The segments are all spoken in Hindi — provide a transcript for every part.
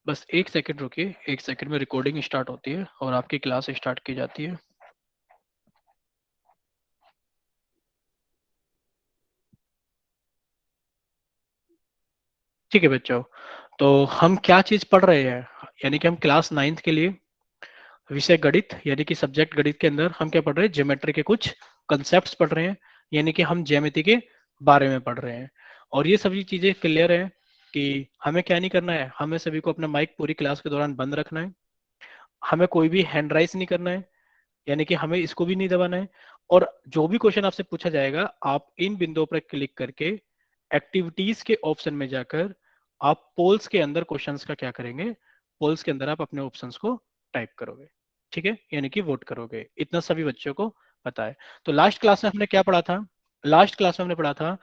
बस एक सेकंड रुकिए, एक सेकंड में रिकॉर्डिंग स्टार्ट होती है और आपकी क्लास स्टार्ट की जाती है। ठीक है बच्चों, तो हम क्या चीज पढ़ रहे हैं, यानी कि हम क्लास 9th के लिए विषय गणित यानी कि सब्जेक्ट गणित के अंदर हम क्या पढ़ रहे हैं, ज्योमेट्री के कुछ कंसेप्ट्स पढ़ रहे हैं, यानी कि हम ज्यामिति के बारे में पढ़ रहे हैं। और ये सभी चीजें क्लियर है कि हमें क्या नहीं करना है, हमें सभी को अपना माइक पूरी क्लास के दौरान बंद रखना है, हमें कोई भी हैंड राइज नहीं करना है, यानी कि हमें इसको भी नहीं दबाना है। और जो भी क्वेश्चन आपसे पूछा जाएगा, आप इन बिंदुओं पर क्लिक करके एक्टिविटीज के ऑप्शन में जाकर आप पोल्स के अंदर क्वेश्चंस का क्या करेंगे, पोल्स के अंदर आप अपने ऑप्शंस को टाइप करोगे। ठीक है, यानी कि वोट करोगे। इतना सभी बच्चों को पता है। तो लास्ट क्लास में हमने क्या पढ़ा था, लास्ट क्लास में हमने पढ़ा था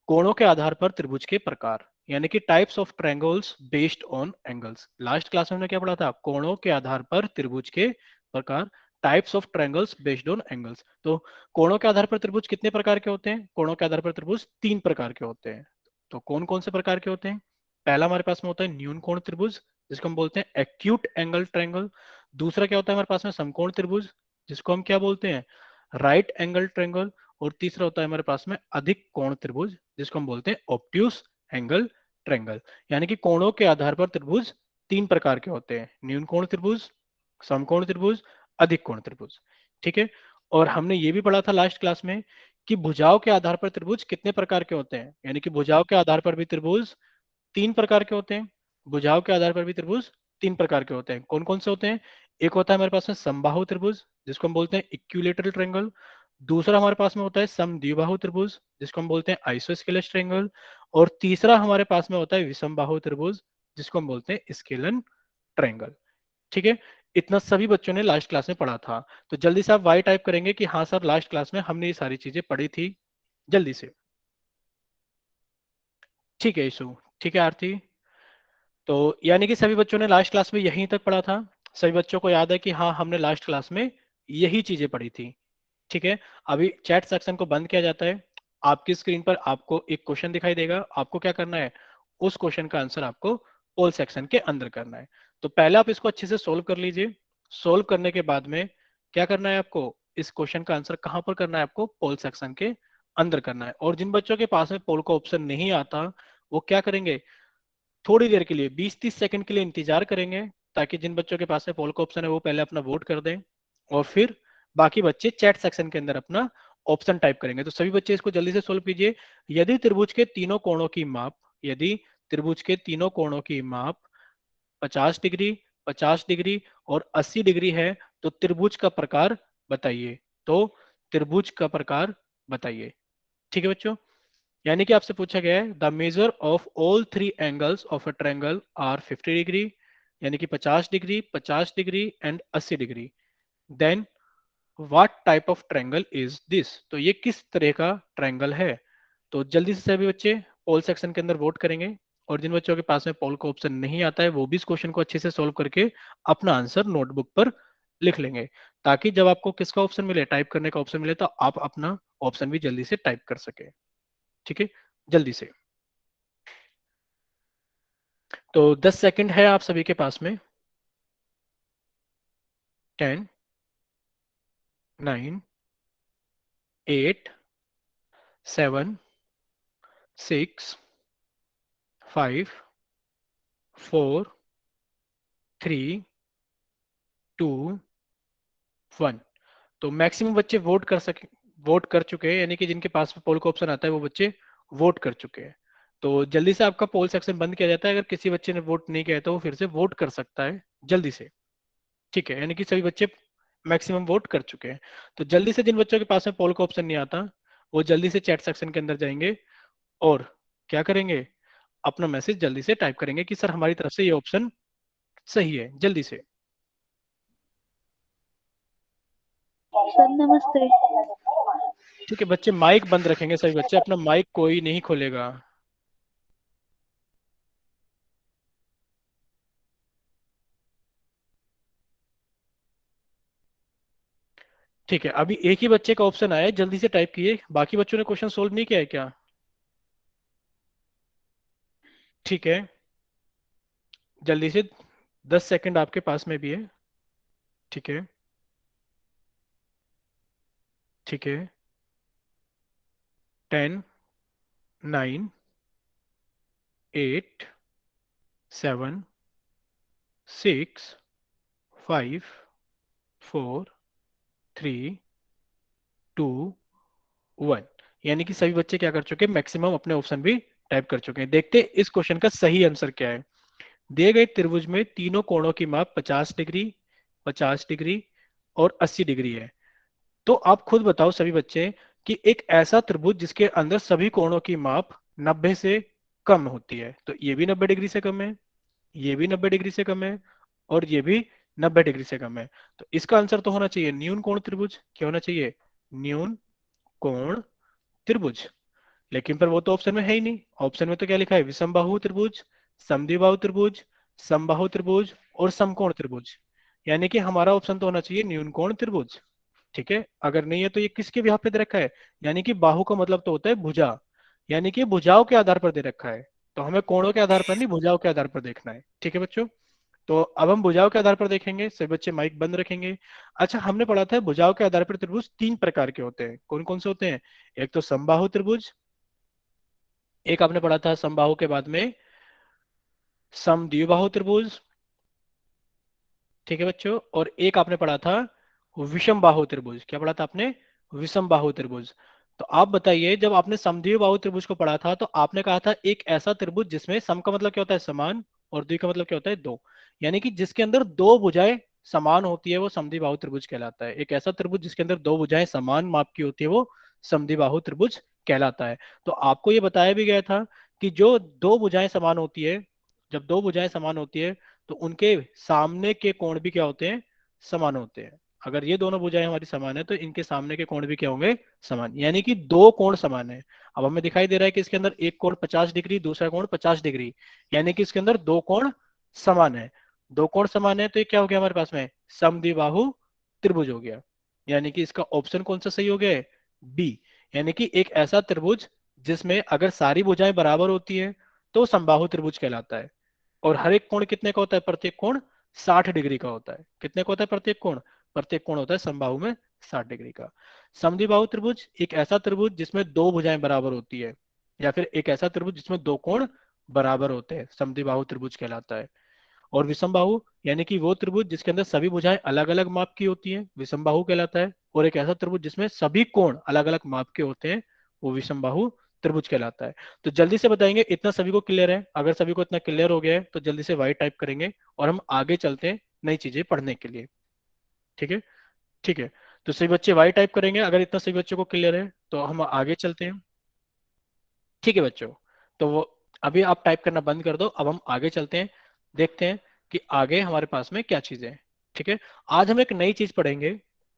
कोणों के आधार पर त्रिभुज के प्रकार, यानी कि types of triangles based on angles. Last class में हमने क्या पढ़ा था, कोणों के आधार पर त्रिभुज के प्रकार, types of triangles based on angles. तो कोणों के आधार पर त्रिभुज कितने प्रकार के होते हैं, कोणों के आधार पर त्रिभुज 3 प्रकार के होते हैं। तो कौन कौन से प्रकार के होते हैं, पहला हमारे पास में होता है न्यून कोण त्रिभुज, जिसको हम बोलते हैं एक्यूट एंगल ट्रायंगल। दूसरा क्या होता है हमारे पास में समकोण त्रिभुज, जिसको हम क्या बोलते हैं, राइट एंगल ट्रायंगल। और तीसरा होता है हमारे पास में अधिक कोण त्रिभुज, जिसको हम बोलते हैं ऑब्ट्यूस एंगल ट्रायंगल। यानी कि कोणों के आधार पर त्रिभुज 3 प्रकार के होते हैं, न्यून कोण त्रिभुज, समकोण त्रिभुज, अधिक कोण त्रिभुज। ठीक है। और हमने ये भी पढ़ा था लास्ट क्लास में कि भुजाओं के आधार पर त्रिभुज कितने प्रकार के होते हैं, यानी कि भुजाओं के आधार पर भी त्रिभुज 3 प्रकार के होते हैं। भुजाओं के आधार पर भी त्रिभुज 3 प्रकार के होते हैं। कौन कौन से होते हैं, एक होता है हमारे पास में समबाहु त्रिभुज, जिसको हम बोलते हैं इक्विलेटरल ट्रायंगल। दूसरा हमारे पास में होता है समद्विबाहु त्रिभुज, जिसको हम बोलते हैं आइसोस्केलस ट्रायंगल। और तीसरा हमारे पास में होता है विषमबाहु त्रिभुज, जिसको हम बोलते हैं स्केलन ट्रायंगल। ठीक है। इतना सभी बच्चों ने लास्ट क्लास में पढ़ा था। तो जल्दी से आप वाई टाइप करेंगे कि हाँ सर लास्ट क्लास में हमने ये सारी चीजें पढ़ी थी, जल्दी से। ठीक है यशु, ठीक है आरती। तो यानी कि सभी बच्चों ने लास्ट क्लास में यहीं तक पढ़ा था, सभी बच्चों को याद है कि हाँ हमने लास्ट क्लास में यही चीजें पढ़ी थी। ठीक है। अभी चैट सेक्शन को बंद किया जाता है, आपकी स्क्रीन पर आपको एक क्वेश्चन दिखाई देगा, आपको क्या करना है, उस क्वेश्चन का आंसर आपको पोल सेक्शन के अंदर करना है। तो पहले आप इसको अच्छे से सोल्व कर लीजिए, सोल्व करने के बाद में क्या करना है आपको, इस क्वेश्चन का आंसर कहाँ पर करना है, आपको पोल सेक्शन के अंदर करना है। और जिन बच्चों के पास में पोल का ऑप्शन नहीं आता, वो क्या करेंगे, थोड़ी देर के लिए 20-30 सेकंड के लिए इंतजार करेंगे, ताकि जिन बच्चों के पास में पोल का ऑप्शन है वो पहले अपना वोट कर दें, और फिर बाकी बच्चे चैट सेक्शन के अंदर अपना ऑप्शन टाइप करेंगे। तो सभी बच्चे इसको जल्दी से सोल्व कीजिए। यदि त्रिभुज के तीनों कोणों की माप, यदि त्रिभुज के तीनों कोणों की माप 50 डिग्री, 50 डिग्री और 80 डिग्री है, तो त्रिभुज का प्रकार बताइए। तो त्रिभुज का प्रकार बताइए। ठीक है बच्चों, यानी कि आपसे पूछा गया है the measure of all three angles of a triangle are 50 degree, यानी कि 50 degree, 50 degree and 80 degree, then what type of triangle is this, तो ये किस तरह का ट्रायंगल है। तो जल्दी से सभी बच्चे पोल सेक्शन के अंदर वोट करेंगे, और जिन बच्चों के पास में पोल का ऑप्शन नहीं आता है वो भी इस क्वेश्चन को अच्छे से सोल्व करके अपना आंसर नोटबुक पर लिख लेंगे, ताकि जब आपको किसका ऑप्शन मिले, टाइप करने का ऑप्शन मिले, तो आप अपना ऑप्शन भी जल्दी से टाइप कर सके। ठीक है, जल्दी से। तो 10 सेकंड है आप सभी के पास में। 10, 9, 8, 7, 6, 5, 4, 3, 2, 1। तो मैक्सिमम बच्चे वोट कर सके, वोट कर चुके हैं, यानी कि जिनके पास पोल का ऑप्शन आता है वो बच्चे वोट कर चुके हैं। तो जल्दी से आपका पोल सेक्शन बंद किया जाता है, अगर किसी बच्चे ने वोट नहीं किया है तो वो फिर से वोट कर सकता है जल्दी से। ठीक है, यानी कि सभी बच्चे मैक्सिमम वोट कर चुके हैं। तो जल्दी से जिन बच्चों के पास में पोल का ऑप्शन नहीं आता, वो जल्दी से चैट सेक्शन के अंदर जाएंगे और क्या करेंगे, अपना मैसेज जल्दी से टाइप करेंगे कि सर हमारी तरफ से ये ऑप्शन सही है, जल्दी से। सर नमस्ते। ठीक है बच्चे, माइक बंद रखेंगे सभी बच्चे, अपना माइक कोई नहीं खोलेगा। ठीक है, अभी एक ही बच्चे का ऑप्शन आया है, जल्दी से टाइप कीजिए। बाकी बच्चों ने क्वेश्चन सोल्व नहीं किया है क्या? ठीक है, जल्दी से 10 सेकंड आपके पास में भी है। ठीक है, ठीक है। 10, 9, 8, 7, 6, 5, 4, 3, 2, 1। यानी कि सभी बच्चे क्या कर चुके हैं, मैक्सिमम अपने ऑप्शन भी टाइप कर चुके हैं। देखते हैं इस क्वेश्चन का सही आंसर क्या है। दिए गए त्रिभुज में तीनों कोणों की माप 50 डिग्री, 50 डिग्री और 80 डिग्री है। तो आप खुद बताओ सभी बच्चे कि एक ऐसा त्रिभुज जिसके अंदर सभी कोणों की माप 90 से कम होती है, तो ये भी 90 डिग्री से कम है, ये भी 90 डिग्री से कम है, और ये भी 90 डिग्री से कम है। तो इसका आंसर तो होना चाहिए न्यून कोण त्रिभुज। क्या होना चाहिए? न्यून कोण त्रिभुज। लेकिन पर वो तो ऑप्शन में है ही नहीं। ऑप्शन में तो क्या लिखा है? विषमबाहु त्रिभुज, समद्विबाहु त्रिभुज, समबाहु त्रिभुज और समकोण त्रिभुज। यानी कि हमारा ऑप्शन तो होना चाहिए न्यून कोण त्रिभुज। ठीक है, अगर नहीं है तो ये किसके भी पे दे रखा है? यानी कि बाहु का मतलब तो होता है भुजा, यानी कि भुजाओं के आधार पर दे रखा है। तो हमें कोणों के आधार पर नहीं, भुजाओं के आधार पर देखना है। ठीक है बच्चों, तो अब हम भुजाओं के आधार पर देखेंगे। सभी बच्चे माइक बंद रखेंगे। अच्छा, हमने पढ़ा था भुजाओं के आधार पर त्रिभुज तीन प्रकार के होते हैं। कौन कौन से होते हैं? एक तो समबाहु त्रिभुज, एक आपने पढ़ा था समबाहु के बाद में समद्विबाहु त्रिभुज। ठीक है बच्चों, और एक आपने पढ़ा था विषम बाहु त्रिभुज। क्या पढ़ा था आपने? विषम बाहु त्रिभुज। तो आप बताइए, जब आपने समद्वि बाहु त्रिभुज को पढ़ा था तो आपने कहा था एक ऐसा त्रिभुज जिसमें सम का मतलब क्या होता है? समान, और द्वि का मतलब क्या होता है? दो। यानी कि जिसके अंदर दो भुजाएं समान होती है वो समद्वि बाहु त्रिभुज कहलाता है। एक ऐसा त्रिभुज जिसके अंदर दो भुजाएं समान माप की होती है वो समद्वि बाहु त्रिभुज कहलाता है। तो आपको ये बताया भी गया था कि जो दो भुजाएं समान होती है, जब दो भुजाएं समान होती है तो उनके सामने के कोण भी क्या होते हैं? समान होते हैं। अगर ये दोनों भुजाएं हमारी समान है तो इनके सामने के कोण भी क्या होंगे? समान। यानी कि दो कोण समान है। अब हमें दिखाई दे रहा है कि इसके अंदर एक कोण 50 डिग्री, दूसरा कोण 50 डिग्री, यानी कि इसके अंदर दो कोण समान है। दो कोण समान है तो ये क्या हो गया हमारे पास में? समद्विबाहु त्रिभुज हो गया। यानी कि इसका ऑप्शन कौन सा सही हो गया है? बी। यानी कि एक ऐसा त्रिभुज जिसमें अगर सारी भुजाएं बराबर होती है तो समबाहु त्रिभुज कहलाता है। और हर एक कोण कितने का होता है? प्रत्येक कोण 60 डिग्री का होता है। कितने का होता है प्रत्येक कोण? प्रत्येक कोण होता है समबाहु में 60 डिग्री का। समद्विबाहु त्रिभुज एक ऐसा त्रिभुज जिसमें दो भुजाएं बराबर होती है, या फिर एक ऐसा त्रिभुज जिसमें दो कोण बराबर होते हैं, समद्विबाहु त्रिभुज कहलाता है। और विषमबाहु यानी कि वो त्रिभुज जिसके अंदर सभी भुजाएं अलग अलग माप की होती हैं, विषमबाहु कहलाता है। और एक ऐसा त्रिभुज जिसमें सभी कोण अलग अलग माप के होते हैं, वो विषमबाहु त्रिभुज कहलाता है। तो जल्दी से बताएंगे, इतना सभी को क्लियर है? अगर सभी को इतना क्लियर हो गया है तो जल्दी से वाई टाइप करेंगे और हम आगे चलते हैं नई चीजें पढ़ने के लिए। ठीक है, ठीक है। तो सभी बच्चे वाई टाइप करेंगे अगर इतना सभी बच्चों को क्लियर है, तो हम आगे चलते हैं। ठीक है बच्चों, तो वो अभी आप टाइप करना बंद कर दो, अब हम आगे चलते हैं। देखते हैं कि आगे हमारे पास में क्या चीजें हैं। ठीक है, आज हम एक नई चीज पढ़ेंगे।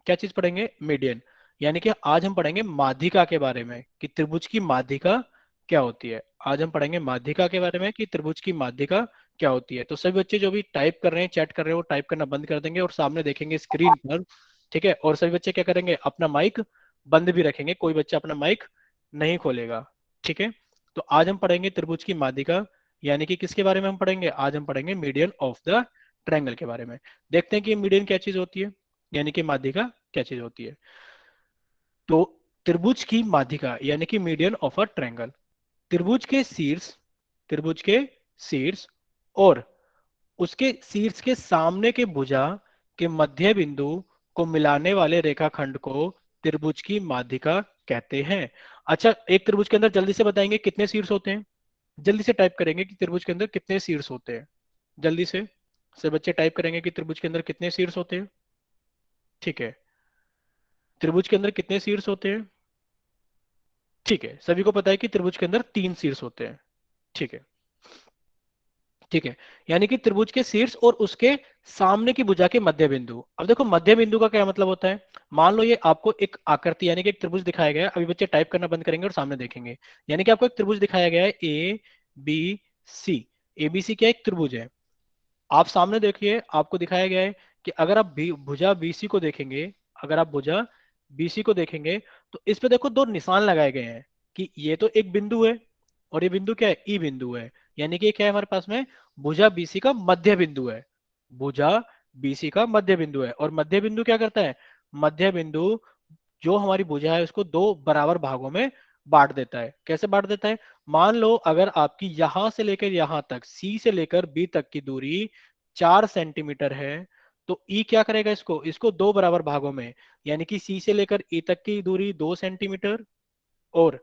क्या चीज पढ़ेंगे? मीडियन। यानी कि आज हम पढ़ेंगे माध्यिका के बारे में कि त्रिभुज की माध्यिका क्या होती है। आज हम पढ़ेंगे माध्यिका के बारे में कि त्रिभुज की माध्यिका क्या होती है। तो सभी बच्चे जो भी टाइप कर रहे हैं, चैट कर रहे हैं, वो टाइप करना बंद कर देंगे और सामने देखेंगे स्क्रीन पर। ठीक है, और सभी बच्चे क्या करेंगे? अपना माइक बंद भी रखेंगे, कोई बच्चा अपना माइक नहीं खोलेगा। ठीक है, तो आज हम पढ़ेंगे त्रिभुज की माध्यिका। यानी कि किसके बारे में हम पढ़ेंगे? आज हम पढ़ेंगे मीडियन ऑफ द ट्रायंगल के बारे में। देखते हैं कि मीडियन क्या चीज होती है, यानी कि माध्यिका क्या चीज होती है। तो त्रिभुज की माध्यिका यानी कि मीडियन ऑफ अ ट्रायंगल, त्रिभुज के शीर्ष, त्रिभुज के शीर्ष और उसके शीर्ष के सामने के भुजा के मध्य बिंदु को मिलाने वाले रेखाखंड को त्रिभुज की माध्यिका कहते हैं। अच्छा, एक त्रिभुज के अंदर जल्दी से बताएंगे कितने शीर्ष होते हैं? जल्दी से टाइप करेंगे कि त्रिभुज के अंदर कितने शीर्ष होते हैं। जल्दी से बच्चे टाइप करेंगे कि त्रिभुज के अंदर कितने शीर्ष होते हैं। ठीक है, त्रिभुज के अंदर कितने शीर्ष होते हैं? ठीक है, सभी को पता है कि त्रिभुज के अंदर तीन शीर्ष होते हैं। ठीक है, ठीक है। यानी कि त्रिभुज के शीर्ष और उसके सामने की भुजा के मध्य बिंदु। अब देखो मध्य बिंदु का क्या मतलब होता है? मान लो ये आपको एक आकृति यानी कि एक त्रिभुज दिखाया गया है। अभी बच्चे टाइप करना बंद करेंगे और सामने देखेंगे। यानी कि आपको एक त्रिभुज दिखाया गया है ए बी सी। ए बी सी क्या एक त्रिभुज है। आप सामने देखिए, आपको दिखाया गया है कि अगर आप भुजा बीसी को देखेंगे, अगर आप भुजा बीसी को देखेंगे तो इस पे देखो दो निशान लगाए गए हैं कि ये तो एक बिंदु है और ये बिंदु क्या है? ई बिंदु है। यानी कि ये क्या है हमारे पास में? भुजा बीसी का मध्य बिंदु है। भुजा बीसी का मध्य बिंदु है। और मध्य बिंदु क्या करता है, मध्य बिंदु जो हमारी भुजा है उसको दो बराबर भागों में बांट देता है। कैसे बांट देता है, मान लो अगर आपकी यहां से लेकर यहां तक, सी से लेकर बी तक की दूरी 4 सेंटीमीटर है, तो ई क्या करेगा, इसको इसको दो बराबर भागों में, यानी कि सी से लेकर ई तक की दूरी 2 सेंटीमीटर, और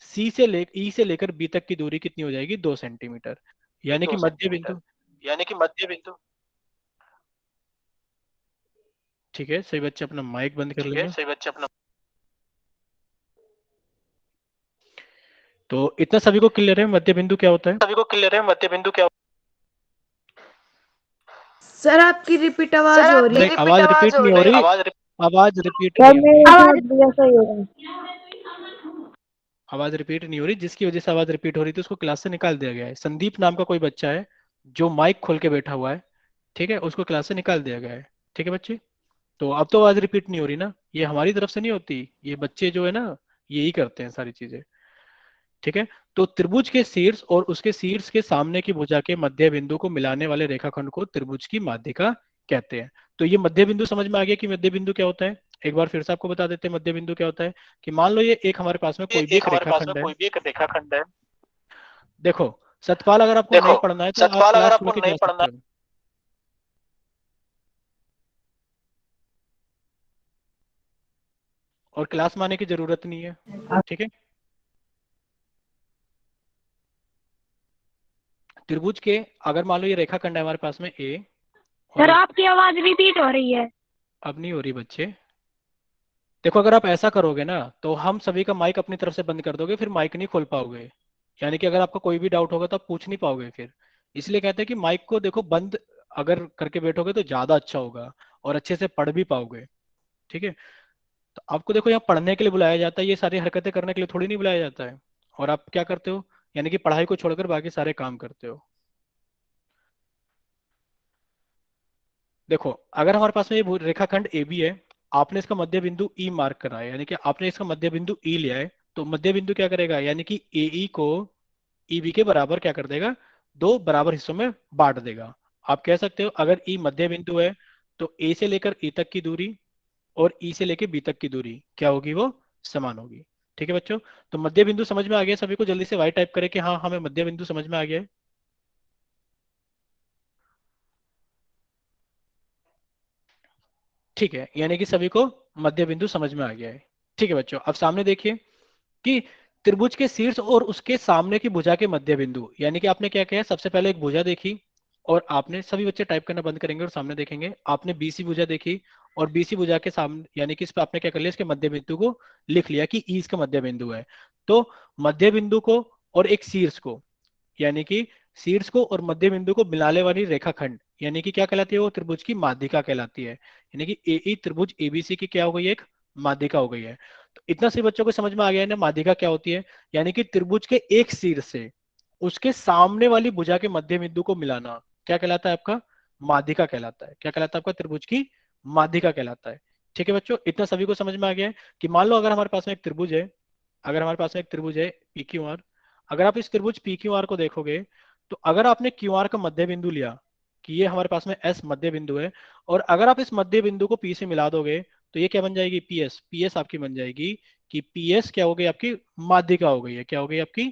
सी से ले ई से लेकर बी तक की दूरी कितनी हो जाएगी, 2 सेंटीमीटर। यानी कि दो मध्य सेंटीमीटर बिंदु, यानी कि मध्य बिंदु। ठीक है सही बच्चे अपना माइक बंद कर ठीक है लेंगे। सही बच्चे अपना। तो इतना सभी को क्लियर है मध्य बिंदु क्या होता है। सभी को क्लियर है मध्य बिंदु क्या। सर आपकी रिपीट आवाज सर हो आपकी रही नहीं, है। रिपीट आवाज आवाज रिपीट हो नहीं हो रही, रही, आवाज आवाज रिपीट सर नहीं हो मेरे रही, साथ भी ऐसा ही हो रहा है। आवाज रिपीट नहीं हो रही। जिसकी वजह से आवाज रिपीट हो रही थी उसको क्लास से निकाल दिया गया है। संदीप नाम का कोई बच्चा है जो माइक खोल के बैठा हुआ है, ठीक है, उसको क्लास से निकाल दिया गया है। ठीक है बच्चे, तो अब तो आवाज रिपीट नहीं हो रही ना, ये हमारी तरफ से नहीं होती, ये बच्चे जो है ना यही करते हैं सारी चीजें। ठीक है, तो त्रिभुज के शीर्ष और उसके शीर्ष के सामने की भुजा के मध्य बिंदु को मिलाने वाले रेखाखंड को त्रिभुज की माध्यिका कहते हैं। तो ये मध्य बिंदु समझ में आ गया कि मध्य बिंदु क्या होता है। एक बार फिर से आपको बता देते हैं मध्य बिंदु क्या होता है। कि मान लो ये एक हमारे पास में ये कोई भी एक एक हमारे पास में रेखाखंड है। कोई भी एक रेखाखंड है। देखो सतपाल, अगर आपको देखो नहीं पढ़ना है तो आप सतपाल, अगर क्लास छोड़ आपको के नहीं जा पढ़ना सकते हो। और क्लास में आने की जरूरत नहीं है। ठीक है, त्रिभुज के, अगर मान लो ये रेखाखंड है हमारे पास में ए, सर और आपकी आवाज रिपीट हो रही है। अब नहीं हो रही बच्चे। देखो अगर आप ऐसा करोगे ना तो हम सभी का माइक अपनी तरफ से बंद कर दोगे, फिर माइक नहीं खोल पाओगे। यानी कि अगर आपको कोई भी डाउट होगा तो आप पूछ नहीं पाओगे फिर। इसलिए कहते हैं कि माइक को देखो बंद अगर करके बैठोगे तो ज्यादा अच्छा होगा और अच्छे से पढ़ भी पाओगे। ठीक है, तो आपको देखो यहाँ पढ़ने के लिए बुलाया जाता है, ये सारी हरकतें करने के लिए थोड़ी नहीं बुलाया जाता है। और आप क्या करते हो, यानी कि पढ़ाई को छोड़कर बाकी सारे काम करते हो। देखो अगर हमारे पास में ये रेखाखंड ए बी है, आपने इसका मध्य बिंदु ई मार्क करा है, यानी कि आपने इसका मध्य बिंदु ई लिया है, तो मध्य बिंदु क्या करेगा, यानी कि ए ई को ई बी के बराबर क्या कर देगा, दो बराबर हिस्सों में बांट देगा। आप कह सकते हो अगर ई मध्य बिंदु है तो ए से लेकर ई तक की दूरी और ई से लेकर बी तक की दूरी क्या होगी, वो समान होगी। ठीक है बच्चों, तो मध्य बिंदु समझ में आ गया सभी को, जल्दी से वाई टाइप करें कि हाँ हमें मध्य बिंदु समझ में आ गया है। ठीक है, यानी कि सभी को मध्य बिंदु समझ में आ गया है। ठीक है बच्चों, अब सामने देखिए कि त्रिभुज के शीर्ष और उसके सामने की भुजा के मध्य बिंदु, यानी कि आपने क्या किया, सबसे पहले एक भुजा देखी, और आपने, सभी बच्चे टाइप करना बंद करेंगे और सामने देखेंगे, आपने बीसी भुजा देखी, और बीसी भुजा के सामने यानी कि इस पर आपने क्या कर लिया, इसके मध्य बिंदु को लिख लिया कि ई इसका मध्य बिंदु है। तो मध्य बिंदु को और एक शीर्ष को, यानी कि शीर्ष को और मध्य बिंदु को मिलाने वाली रेखाखंड, यानी कि क्या कहलाती है, वो त्रिभुज की माध्यिका कहलाती है। यानी कि ए त्रिभुज एबीसी की क्या हो गई है, एक माध्यिका हो गई है। तो इतना से बच्चों को समझ में आ गया है ना माध्यिका क्या होती है। यानी कि त्रिभुज के एक शीर्ष से उसके सामने वाली भुजा के मध्य बिंदु को मिलाना क्या कहलाता है, आपका माध्यिका कहलाता है। क्या कहलाता है, आपका त्रिभुज की माध्यिका कहलाता है। ठीक है बच्चों, इतना सभी को समझ में आ गया है कि मान लो अगर हमारे पास में एक त्रिभुज है, अगर हमारे पास में एक त्रिभुज है पी क्यू आर, अगर आप इस त्रिभुज पी क्यू आर को देखोगे, तो अगर आपने क्यू आर का मध्य बिंदु लिया कि ये हमारे पास में एस मध्य बिंदु है, और अगर आप इस मध्य बिंदु को पी से मिला दोगे तो ये क्या बन जाएगी, पी एस। पी एस आपकी बन जाएगी कि पी एस क्या हो गई, आपकी माध्यिका हो गई है। क्या हो गई, आपकी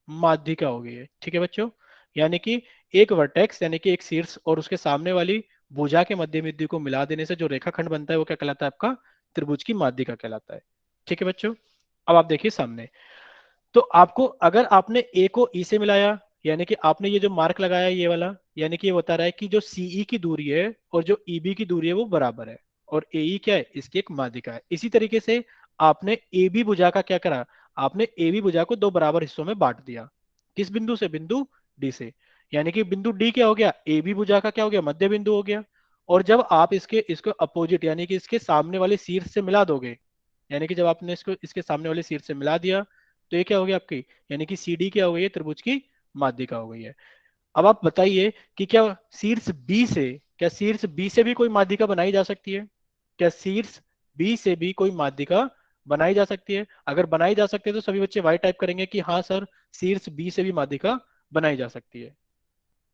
माध्यिका हो गई है। ठीक है बच्चों, यानी कि एक वर्टेक्स यानी कि एक शीर्ष और उसके सामने वाली भुजा के मध्य बिंदु को मिला देने से जो रेखाखंड बनता है वो क्या कहलाता है, आपका त्रिभुज की माध्यिका कहलाता है। ठीक है बच्चों, अब आप देखिए सामने, तो आपको अगर आपने ए को ई से मिलाया, यानी कि आपने ये जो मार्क लगाया ये वाला, यानी कि ये बता रहा है कि जो सीई की दूरी है और जो ईबी की दूरी है वो बराबर है, और एई क्या है, इसकी एक माध्यिका है। इसी तरीके से आपने ए बी भुजा का क्या करा, आपने ए बी भुजा को दो बराबर हिस्सों में बांट दिया। किस बिंदु से, बिंदु डी से। यानी कि बिंदु डी क्या हो गया, ए बी भुजा का क्या हो गया, मध्य बिंदु हो गया। और जब आप इसके इसको अपोजिट यानी कि इसके सामने वाले शीर्ष से मिला दोगे, यानी कि जब आपने इसको इसके सामने वाले शीर्ष से मिला दिया तो ये क्या हो गया आपकी, यानी कि सी डी क्या हो गई है, त्रिभुज की माध्यिका हो गई है। अब आप बताइए कि क्या शीर्ष बी से, क्या शीर्ष बी से भी कोई माध्यिका बनाई जा सकती है, क्या शीर्ष बी से भी कोई माध्यिका बनाई जा सकती है। अगर बनाई जा सकती है तो सभी बच्चे वाई टाइप करेंगे कि हाँ सर शीर्ष बी से भी माध्यिका बनाई जा सकती है।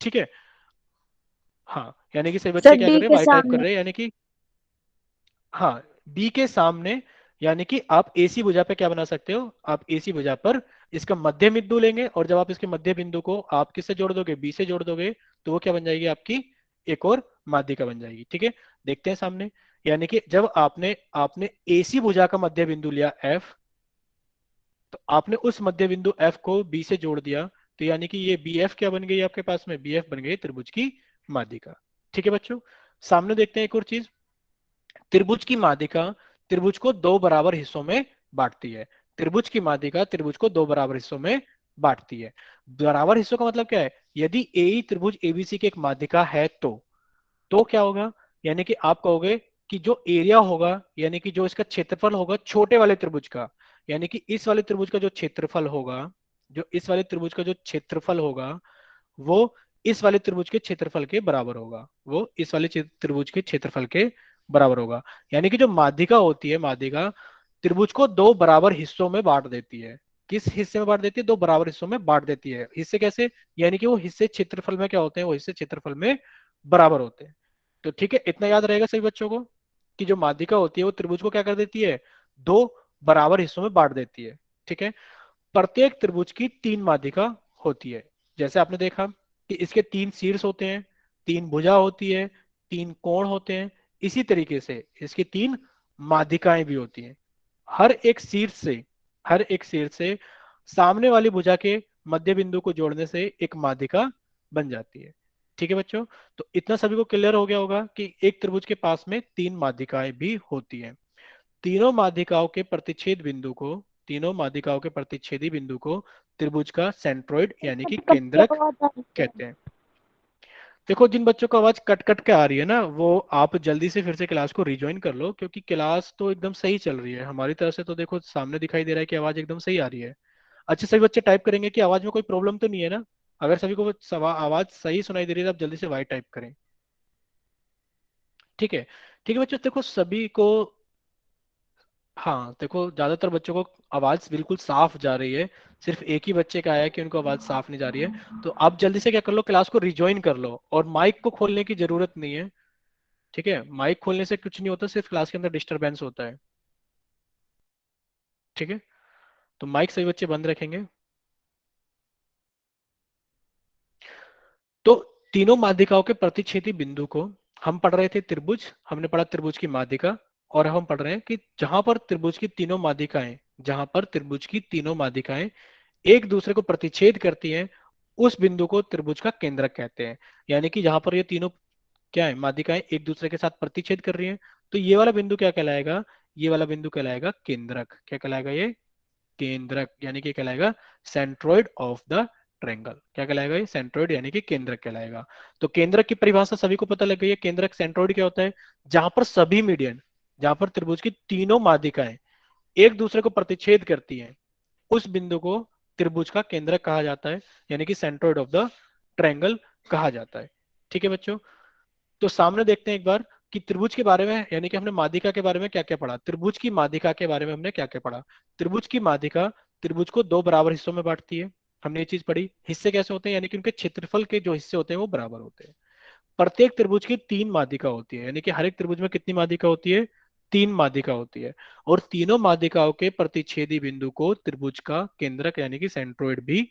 ठीक है, हाँ, यानी कि सभी बच्चे सर क्या कर डी रहे हैं, के वाई टाइप कर सामने। रहे हैं, यानी कि हाँ, बी के सामने। यानी कि आप एसी भुजा पे क्या बना सकते हो, आप एसी भुजा पर इसका मध्य बिंदु लेंगे, और जब आप इसके मध्य बिंदु को आप किससे जोड़ दोगे, बी से जोड़ दोगे, तो वो क्या बन जाएगी, आपकी एक और माध्यिका बन जाएगी। ठीक है, देखते हैं सामने। यानी कि जब आपने आपने एसी भुजा का मध्य बिंदु लिया एफ, तो आपने उस मध्य बिंदु एफ को बी से जोड़ दिया, तो यानी कि ये बी एफ क्या बन गई आपके पास में, बी एफ बन गई त्रिभुज की माध्यिका। ठीक है बच्चों, सामने देखते हैं एक और चीज। त्रिभुज की माध्यिका त्रिभुज को दो बराबर हिस्सों में बांटती है। त्रिभुज की माध्यिका त्रिभुज को दो बराबर हिस्सों में बांटती है। बराबर हिस्सों का मतलब क्या है, यदि ए त्रिभुज एबीसी की एक माध्यिका है तो क्या होगा, यानी कि आप कहोगे कि जो एरिया होगा, यानी कि जो इसका क्षेत्रफल होगा छोटे वाले त्रिभुज का, यानी कि इस वाले त्रिभुज का जो क्षेत्रफल होगा, जो इस वाले त्रिभुज का जो क्षेत्रफल होगा, वो इस वाले त्रिभुज के क्षेत्रफल के बराबर होगा, वो इस वाले त्रिभुज के क्षेत्रफल के बराबर होगा। यानी कि जो माध्यिका होती है, माध्यिका त्रिभुज को दो बराबर हिस्सों में बांट देती है। किस हिस्से में बांट देती है, दो बराबर हिस्सों में बांट देती है। हिस्से कैसे, यानी कि वो हिस्से क्षेत्रफल में क्या होते हैं, वो हिस्से क्षेत्रफल में बराबर होते हैं। तो ठीक है, इतना याद रहेगा सभी बच्चों को कि जो माध्यिका होती है वो त्रिभुज को क्या कर देती है, दो बराबर हिस्सों में बांट देती है। ठीक है, प्रत्येक त्रिभुज की तीन माध्यिका होती है। जैसे आपने देखा कि इसके तीन शीर्ष होते हैं, तीन भुजा होती है, तीन कोण होते हैं, इसी तरीके से इसकी तीन माध्यिकाएं भी होती हैं। हर एक शीर्ष से सामने वाली भुजा के मध्य बिंदु को जोड़ने से एक माध्यिका बन जाती है। ठीक है बच्चों, तो इतना सभी को क्लियर हो गया होगा कि एक त्रिभुज के पास में तीन माध्यिकाएं भी होती हैं। तीनों माध्यिकाओं के प्रतिच्छेद बिंदु को तीनों माध्यिकाओं के प्रतिच्छेदी बिंदु को त्रिभुज का सेंट्रोइड यानी कि कट कट के केंद्रक आवाज आ रही है। कहते हैं। देखो, जिन बच्चों को आवाज कट कट के आ रही है ना, वो आप जल्दी से फिर से क्लास को रिज्वाइन कर लो, क्योंकि क्लास तो एकदम सही चल रही है हमारी तरफ से। तो देखो सामने दिखाई दे रहा है कि आवाज एकदम सही आ रही है। अच्छा, सभी बच्चे टाइप करेंगे कि आवाज में कोई प्रॉब्लम तो नहीं है ना। अगर सभी को आवाज सही सुनाई दे रही है तो आप जल्दी से वाई टाइप करें। ठीक है, ठीक है बच्चों, देखो सभी को, हाँ देखो ज्यादातर बच्चों को आवाज बिल्कुल साफ जा रही है। सिर्फ एक ही बच्चे का है कि उनको आवाज साफ नहीं जा रही है। तो आप जल्दी से क्या कर लो, क्लास को रिज्वाइन कर लो, और माइक को खोलने की जरूरत नहीं है। ठीक है, माइक खोलने से कुछ नहीं होता, सिर्फ क्लास के अंदर डिस्टरबेंस होता है। ठीक है, तो माइक सभी बच्चे बंद रखेंगे। तो तीनों माध्यिकाओं के प्रतिच्छेदी बिंदु को हम पढ़ रहे थे त्रिभुज, हमने पढ़ा त्रिभुज की माध्यिका। और अब हम पढ़ रहे हैं कि जहां पर त्रिभुज की तीनों माध्यिकाएं एक दूसरे को प्रतिच्छेद करती हैं, उस बिंदु को त्रिभुज का केंद्रक कहते हैं। यानी कि जहां पर ये तीनों क्या है, माध्यिकाएं एक दूसरे के साथ प्रतिच्छेद कर रही हैं, तो ये वाला बिंदु क्या कहलाएगा, ये वाला बिंदु कहलाएगा केंद्रक। क्या कहलाएगा ये, केंद्रक, यानी कि कहलाएगा सेंट्रोइड ऑफ द ट्रेंगल। क्या कहलाएगा ये, सेंट्रोइड यानी कि केंद्रक कहलाएगा। तो केंद्रक की परिभाषा सभी को पता लग गई है। केंद्रक सेंट्रोइड क्या होता है, जहां पर सभी मीडियन, जहां पर त्रिभुज की तीनों माध्यिकाएं एक दूसरे को प्रतिच्छेद करती हैं, उस बिंदु को त्रिभुज का केंद्रक कहा जाता है, यानी कि सेंट्रोइड ऑफ द ट्रायंगल कहा जाता है। ठीक है बच्चों, तो सामने देखते हैं एक बार कि त्रिभुज के बारे में, यानी कि हमने माध्यिका के बारे में क्या क्या पढ़ा, त्रिभुज की माध्यिका के बारे में हमने क्या क्या पढ़ा। त्रिभुज की माध्यिका त्रिभुज को दो बराबर हिस्सों में बांटती है, हमने ये चीज पढ़ी। हिस्से कैसे होते हैं, यानी कि उनके क्षेत्रफल के जो हिस्से होते हैं वो बराबर होते हैं। प्रत्येक त्रिभुज की तीन माध्यिका होती है, यानी कि हर एक त्रिभुज में कितनी माध्यिका होती है, तीन माध्यिका होती है। और तीनों माध्यिकाओं के प्रतिच्छेदी बिंदु को त्रिभुज का केंद्रक यानी कि सेंट्रोइड भी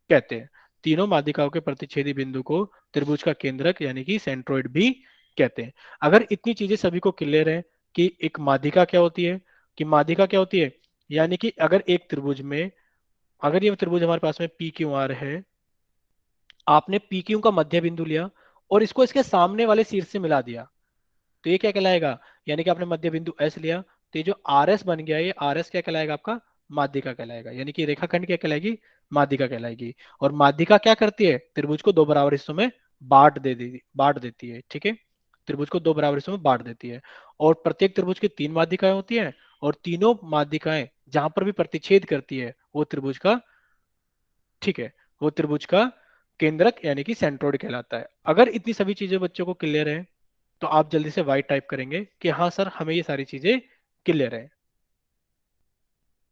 कहते हैं। तीनों माध्यिकाओं के प्रतिच्छेदी बिंदु को त्रिभुज का केंद्रक यानी कि सेंट्रोइड भी कहते हैं। अगर इतनी चीजें सभी को क्लियर है कि एक माध्यिका क्या होती है, कि माध्यिका क्या होती है, यानी कि अगर एक त्रिभुज में, अगर ये त्रिभुज हमारे पास में पी क्यू आर है, आपने पी क्यू का मध्य बिंदु लिया और इसको इसके सामने वाले शीर्ष से मिला दिया, तो ये क्या कहलाएगा, यानी कि आपने मध्य बिंदु एस लिया, तो ये जो आर एस बन गया, ये आर एस क्या कहलाएगा, आपका माध्यिका कहलाएगा। यानी कि रेखाखंड क्या कहलाएगी, माध्यिका कहलाएगी। और माध्यिका क्या करती है, त्रिभुज को दो बराबर हिस्सों में बांट देती है। ठीक है, त्रिभुज को दो बराबर हिस्सों में बांट देती है। और प्रत्येक त्रिभुज की तीन माध्यिकाएं होती हैं, और तीनों माध्यिकाएं जहां पर भी प्रतिच्छेद करती है वो त्रिभुज का, ठीक है, वो त्रिभुज का केंद्रक यानी कि सेंट्रोइड कहलाता है। अगर इतनी सभी चीजें बच्चों को क्लियर है, तो आप जल्दी से वाई टाइप करेंगे कि हाँ सर हमें ये सारी चीजें क्लियर है।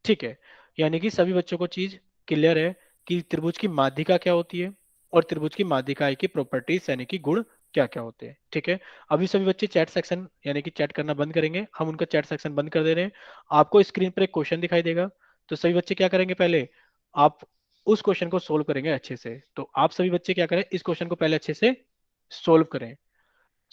ठीक है, यानी कि सभी बच्चों को चीज क्लियर है कि त्रिभुज की माध्यिका क्या होती है और त्रिभुज की माध्यिका की प्रॉपर्टीज यानी कि गुण क्या क्या होते हैं। ठीक है, अभी सभी बच्चे चैट सेक्शन यानी कि चैट करना बंद करेंगे, हम उनका चैट सेक्शन बंद कर दे रहे हैं। आपको स्क्रीन पर एक क्वेश्चन दिखाई देगा, तो सभी बच्चे क्या करेंगे, पहले आप उस क्वेश्चन को सोल्व करेंगे अच्छे से। तो आप सभी बच्चे क्या करें, इस क्वेश्चन को पहले अच्छे से सोल्व करें।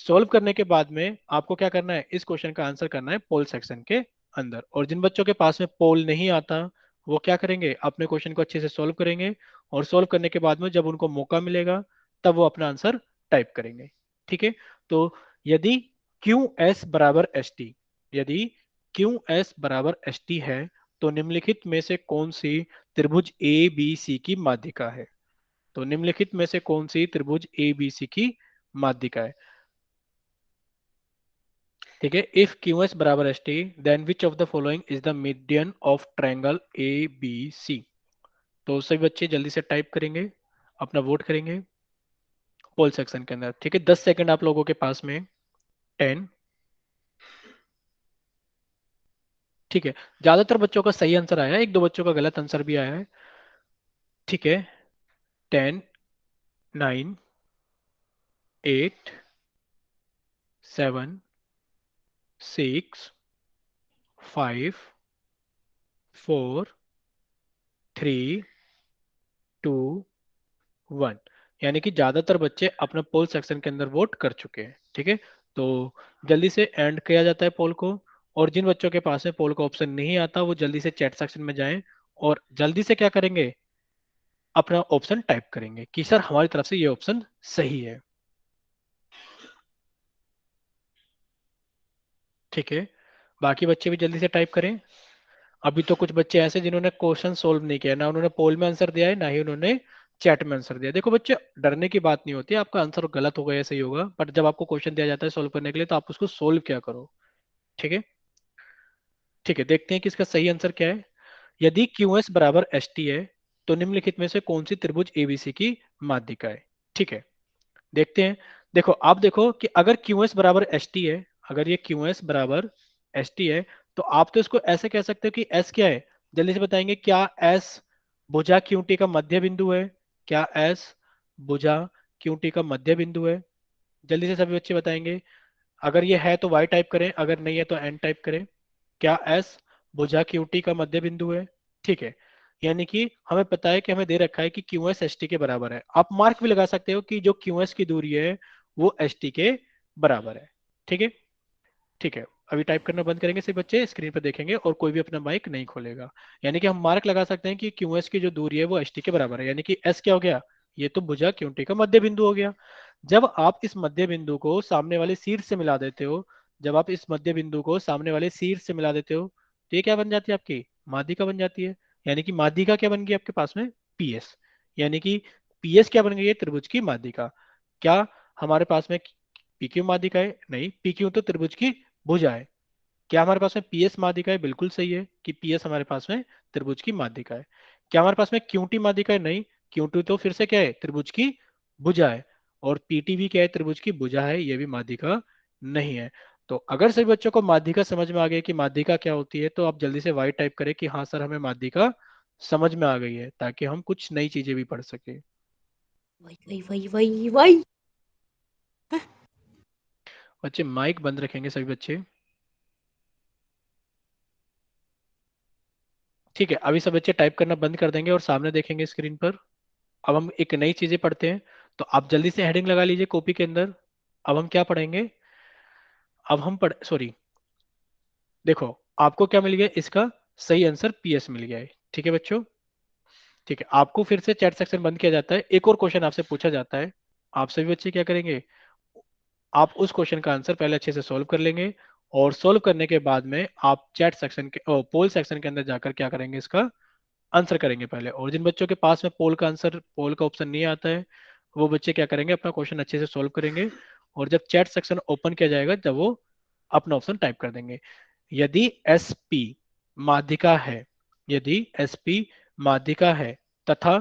सोल्व करने के बाद में आपको क्या करना है, इस क्वेश्चन का आंसर करना है पोल सेक्शन के अंदर। और जिन बच्चों के पास में पोल नहीं आता, वो क्या करेंगे, अपने क्वेश्चन को अच्छे से सोल्व करेंगे, और सोल्व करने के बाद में जब उनको मौका मिलेगा तब वो अपना आंसर टाइप करेंगे। ठीक है, तो यदि क्यू एस बराबर एस टी, यदि क्यू एस बराबर एस टी है, तो निम्नलिखित में से कौन सी त्रिभुज ए बी सी की माध्यिका है। तो निम्नलिखित में से कौन सी त्रिभुज ए बी सी की माध्यिका है। ठीक है, इफ क्यू एस बराबर S T, then which of the following is the median of triangle A B C. तो सभी बच्चे जल्दी से टाइप करेंगे, अपना वोट करेंगे पोल सेक्शन के अंदर। ठीक है, 10 सेकंड आप लोगों के पास में। 10। ठीक है, ज्यादातर बच्चों का सही आंसर आया है, एक दो बच्चों का गलत आंसर भी आया है। ठीक है, 10, 9, 8, 7, 6, 5, 4, 3, 2, 1। यानी कि ज्यादातर बच्चे अपने पोल सेक्शन के अंदर वोट कर चुके हैं। ठीक है, तो जल्दी से एंड किया जाता है पोल को। और जिन बच्चों के पास में पोल का ऑप्शन नहीं आता, वो जल्दी से चैट सेक्शन में जाएं और जल्दी से क्या करेंगे, अपना ऑप्शन टाइप करेंगे कि सर हमारी तरफ से ये ऑप्शन सही है। ठीक है, बाकी बच्चे भी जल्दी से टाइप करें। अभी तो कुछ बच्चे ऐसे जिन्होंने क्वेश्चन सोल्व नहीं किया, ना उन्होंने पोल में आंसर दिया है, ना ही उन्होंने चैट में आंसर दिया। देखो बच्चे, डरने की बात नहीं होती, आपका आंसर गलत होगा या सही होगा, बट जब आपको क्वेश्चन दिया जाता है सोल्व करने के लिए, तो आप उसको सोल्व क्या करो। ठीक है। ठीक है, देखते हैं कि इसका सही आंसर क्या है। यदि क्यू एस बराबर एस टी है, तो निम्नलिखित में से कौन सी त्रिभुज एबीसी की माध्यिका है। ठीक है, देखते हैं। देखो आप देखो कि अगर क्यू एस बराबर एस टी है, अगर ये क्यू एस बराबर एस टी है, तो आप तो इसको ऐसे कह सकते हो कि एस क्या है। जल्दी से बताएंगे, क्या एस भुजा क्यू टी का मध्य बिंदु है। क्या एस भुजा क्यू टी का मध्य बिंदु है। जल्दी से सभी बच्चे बताएंगे। अगर ये है तो वाई टाइप करें, अगर नहीं है तो एन टाइप करें। क्या एस भुजा क्यू टी का मध्य बिंदु है। ठीक है, यानी कि हमें पता है कि हमें दे रखा है कि क्यू एस एस टी के बराबर है। आप मार्क भी लगा सकते हो कि जो क्यू एस की दूरी है वो एस टी के बराबर है। ठीक है। ठीक है, अभी टाइप करना बंद करेंगे, सिर्फ बच्चे स्क्रीन पर देखेंगे और कोई भी अपना माइक नहीं खोलेगा। यानी कि हम मार्क लगा सकते हैं कि क्यू एस की जो दूरी है वो एस टी के बराबर है, यानी कि एस क्या हो गया, ये तो भुजा क्यू टी का मध्य बिंदु हो गया। जब आप इस मध्य बिंदु को सामने वाले शीर्ष से मिला देते हो, जब आप इस मध्य बिंदु को सामने वाले शीर्ष से मिला देते हो, तो ये क्या बन जाती है, आपकी माध्यिका बन जाती है। यानी कि माध्यिका क्या बन गई आपके पास में, पीएस। यानी कि पीएस क्या बन गई है, त्रिभुज की माध्यिका। क्या हमारे पास में पीक्यू माध्यिका है, नहीं, पीक्यू तो त्रिभुज की भुजा है। क्या हमारे पास में पीएस माध्यिका है, बिल्कुल सही है कि पीएस हमारे पास में त्रिभुज की माध्यिका है। क्या हमारे पास में क्यूटी माध्यिका है, नहीं, क्यूटी तो फिर से क्या है, त्रिभुज की भुजा है। और पीटी भी क्या है, त्रिभुज की भुजा है, ये भी माध्यिका नहीं है। तो अगर सभी बच्चों को माध्यिका समझ में आ गई कि माध्यिका क्या होती है, तो आप जल्दी से वाई टाइप करें कि हाँ सर हमें माध्यिका समझ में आ गई है, ताकि हम कुछ नई चीजें भी पढ़ सके। वही वही वही वही वही। बच्चे माइक बंद रखेंगे सभी बच्चे। ठीक है, अभी सब बच्चे टाइप करना बंद कर देंगे और सामने देखेंगे स्क्रीन पर। अब हम एक नई चीजें पढ़ते हैं, तो आप जल्दी से हेडिंग लगा लीजिए कॉपी के अंदर। अब हम क्या पढ़ेंगे, अब हम पढ़ सॉरी, देखो आपको क्या मिल गया, इसका सही आंसर पीएस मिल गया है। ठीक है बच्चों। ठीक है, आपको फिर से चैट सेक्शन बंद किया जाता है, एक और क्वेश्चन आपसे पूछा जाता है। आप सभी बच्चे क्या करेंगे, आप उस क्वेश्चन का आंसर पहले अच्छे से सोल्व कर लेंगे, और सोल्व करने के बाद में आप चैट सेक्शन के पोल सेक्शन के अंदर जाकर क्या करेंगे, इसका आंसर करेंगे पहले। और जिन बच्चों के पास में पोल का आंसर, पोल का ऑप्शन नहीं आता है, वो बच्चे क्या करेंगे, अपना क्वेश्चन अच्छे से सोल्व करेंगे, और जब चैट सेक्शन ओपन किया जाएगा तब वो अपना ऑप्शन टाइप कर देंगे। यदि एस पी माध्यिका है, यदि एस पी माध्यिका है तथा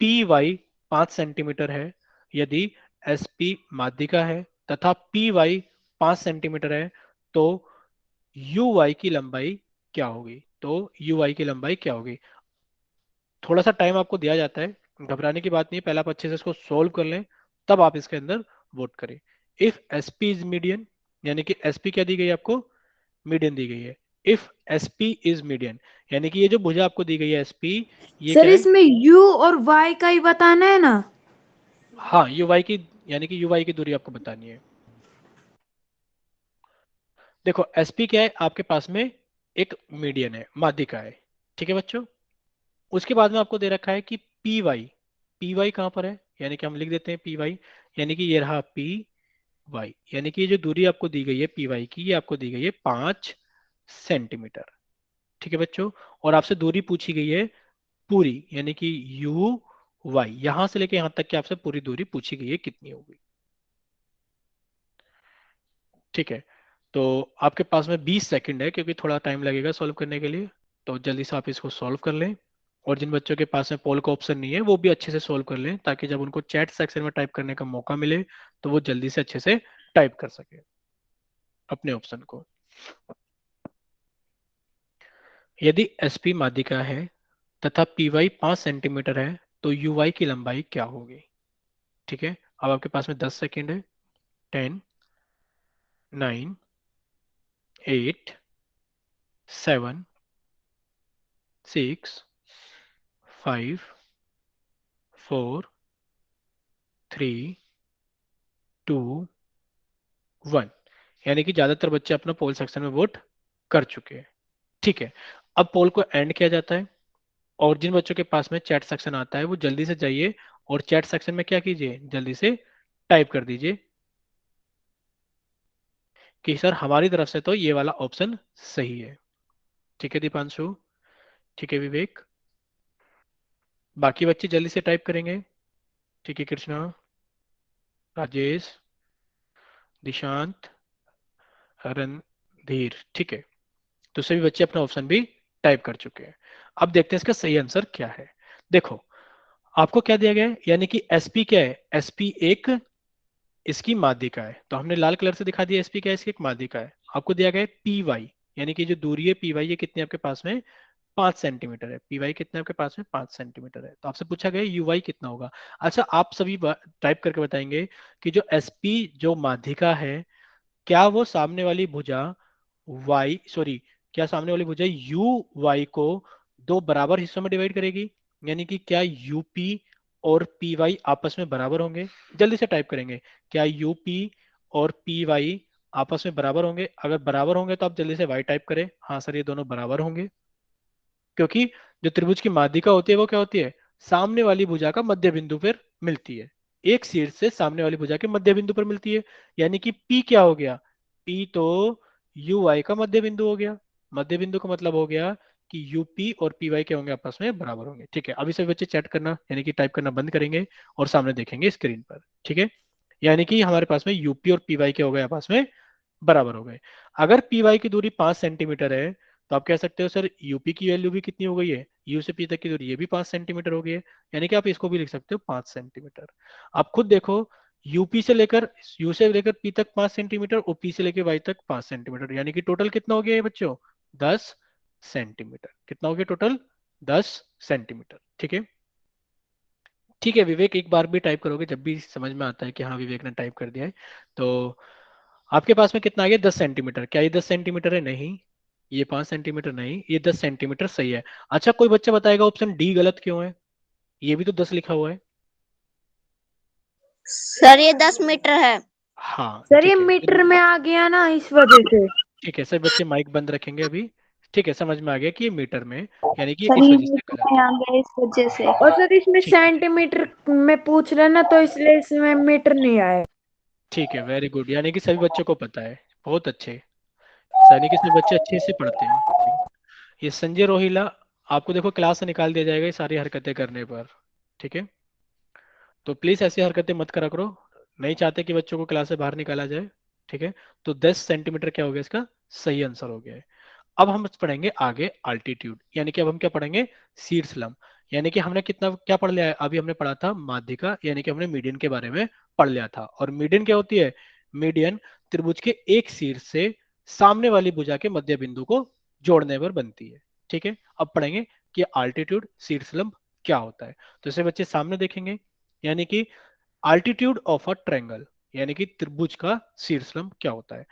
पी वाई 5 सेंटीमीटर है, यदि एस पी माध्यिका है तथा पी वाई 5 सेंटीमीटर है, तो यू वाई की लंबाई क्या होगी। तो यू वाई की लंबाई क्या होगी। थोड़ा सा टाइम आपको दिया जाता है, घबराने की बात नहीं है, पहले आप अच्छे से इसको सोल्व कर लें, तब आप इसके अंदर वोट करें। इफ एसपी इज मीडियन, यानी कि एसपी क्या दी गई है आपको, मीडियन दी गई है। इफ एसपी इज मीडियन, यानी कि ये जो भुजा आपको दी गई है एसपी, ये सर क्या है, इसमें यू और वाई का ही बताना है ना? हाँ यूवाई की, यानी कि यूवाई की दूरी आपको बतानी है। देखो एसपी क्या है आपके पास में, एक मीडियन है, माध्यिका है, ठीक है बच्चों। उसके बाद में आपको दे रखा है कि पी वाई, पी वाई कहाँ पर है, यानी कि हम लिख देते हैं पी वाई, यानी कि ये रहा पी वाई, यानी कि ये जो दूरी आपको दी गई है पी वाई की, ये आपको दी गई है 5 सेंटीमीटर, ठीक है बच्चों। और आपसे दूरी पूछी गई है पूरी, यानी कि यू वाई, यहां से लेके यहां तक की आपसे पूरी दूरी पूछी गई है कितनी होगी, ठीक है। तो आपके पास में 20 सेकंड है, क्योंकि थोड़ा टाइम लगेगा सॉल्व करने के लिए, तो जल्दी से आप इसको सॉल्व कर लें। और जिन बच्चों के पास में पोल का ऑप्शन नहीं है वो भी अच्छे से सॉल्व कर लें, ताकि जब उनको चैट सेक्शन में टाइप करने का मौका मिले तो वो जल्दी से अच्छे से टाइप कर सके अपने ऑप्शन को। यदि एसपी माध्यिका है तथा पी वाई 5 सेंटीमीटर है तो यू वाई की लंबाई क्या होगी, ठीक है। अब आपके पास में 10 सेकेंड है। 10, 9, 8, 7, 6, 5, 4, 3, 2, 1, यानी कि ज्यादातर बच्चे अपना पोल सेक्शन में वोट कर चुके हैं, ठीक है। अब पोल को एंड किया जाता है, और जिन बच्चों के पास में चैट सेक्शन आता है वो जल्दी से जाइए और चैट सेक्शन में क्या कीजिए, जल्दी से टाइप कर दीजिए कि सर हमारी तरफ से तो ये वाला ऑप्शन सही है, ठीक है दीपांशु, ठीक है विवेक, बाकी बच्चे जल्दी से टाइप करेंगे, ठीक है कृष्णा, राजेश, दिशांत, रणधीर, ठीक है। तो सभी बच्चे अपना ऑप्शन भी टाइप कर चुके हैं। अब देखते हैं इसका सही आंसर क्या है। देखो आपको क्या दिया गया है, यानी कि एसपी क्या है, एसपी एक इसकी माध्यिका है, तो हमने लाल कलर से दिखा दिया एसपी क्या है, इसकी एक माध्यिका है। आपको दिया गया है पी वाई, यानी कि जो दूरी है पी वाई ये कितनी आपके पास में, 5 सेंटीमीटर है। पी वाई कितना है आपके पास में, 5 सेंटीमीटर है। तो आपसे पूछा गया यू वाई कितना होगा। अच्छा आप सभी टाइप करके बताएंगे कि जो एसपी जो माध्यिका है, क्या वो सामने वाली भुजा वाई सॉरी क्या सामने वाली भुजा यू वाई को दो बराबर हिस्सों में डिवाइड करेगी, यानी कि क्या यूपी और पी वाई आपस में बराबर होंगे। जल्दी से टाइप करेंगे, क्या यूपी और पी वाई आपस में बराबर होंगे। अगर बराबर होंगे तो आप जल्दी से वाई टाइप करें, हाँ सर ये दोनों बराबर होंगे, क्योंकि जो त्रिभुज की माध्यिका होती है वो क्या होती है, सामने वाली भुजा का मध्य बिंदु पर मिलती है, एक शीर्ष से सामने वाली भुजा के मध्य बिंदु पर मिलती है, यानी कि P क्या हो गया, P तो यू वाई का मध्य बिंदु हो गया। मध्य बिंदु का मतलब हो गया कि यूपी और पी वाई क्या होंगे, आपस में बराबर होंगे, ठीक है। अभी सभी बच्चे चैट करना यानी कि टाइप करना बंद करेंगे और सामने देखेंगे स्क्रीन पर, ठीक है। यानी कि हमारे पास में यूपी और पी वाई क्या हो गए, आपस में बराबर हो गए। अगर पी वाई की दूरी 5 सेंटीमीटर है तो आप कह सकते हो सर यूपी की वैल्यू भी कितनी हो गई है, यू से पी तक की दूरी ये भी 5 सेंटीमीटर हो गई है, यानी कि आप इसको भी लिख सकते हो 5 सेंटीमीटर। आप खुद देखो, यूपी से लेकर यू से लेकर पी तक 5 सेंटीमीटर और पी से लेकर वाई तक 5 सेंटीमीटर, यानी कि टोटल कितना हो गया ये बच्चों, 10 सेंटीमीटर। कितना हो गया टोटल, 10 सेंटीमीटर, ठीक है। ठीक है विवेक, एक बार भी टाइप करोगे जब भी समझ में आता है कि हाँ विवेक ने टाइप कर दिया है। तो आपके पास में कितना आ गया, 10 सेंटीमीटर। क्या ये 10 सेंटीमीटर है, नहीं। ये 5 सेंटीमीटर नहीं, ये 10 सेंटीमीटर सही है। अच्छा कोई बच्चा बताएगा ऑप्शन डी गलत क्यों है, ये भी तो 10 लिखा हुआ है। सर ये 10 मीटर है। हाँ सर ये ठीक है, मीटर में आ गया ना इस वजह से। ठीक है सभी बच्चे माइक बंद रखेंगे अभी। ठीक है समझ में आ गया कि ये मीटर में, यानी कि सर इस ये वजह से मीटर गलत में है। आ गया इस वजह से। और सर इसमें ठीक है सेंटीमीटर में पूछ रहे ना, तो इसलिए इसमें मीटर नहीं आया। ठीक है, वेरी गुड, यानी कि सभी बच्चों को पता है, बहुत अच्छे, यानी कि सभी बच्चे अच्छे से पढ़ते हैं, ठीक है। ये संजय रोहिला, आपको देखो क्लास से निकाल दिया जाएगा ये सारी हरकतें करने पर, ठीक है। तो प्लीज ऐसी हरकतें मत करा करो, नहीं चाहते कि बच्चों को क्लास से बाहर निकाला जाए, ठीक है। तो 10 सेंटीमीटर क्या हो गया इसका सही आंसर हो गया है। अब हम पढ़ेंगे आगे अल्टीट्यूड, यानी कि अब हम क्या पढ़ेंगे, शीर्षलंब। यानी कि हमने कितना क्या पढ़ लिया है, अभी हमने पढ़ा था माध्यिका, यानी कि हमने मीडियन के बारे में पढ़ लिया था। और मीडियन क्या होती है, मीडियन त्रिभुज के एक शीर्ष से सामने वाली भुजा के मध्य बिंदु को जोड़ने पर बनती है, ठीक है। अब पढ़ेंगे कि अल्टीट्यूड शीर्षलंब क्या होता है। तो इसे बच्चे सामने देखेंगे, यानी कि अल्टीट्यूड ऑफ अ ट्रायंगल, यानी कि त्रिभुज का शीर्षलंब क्या होता है।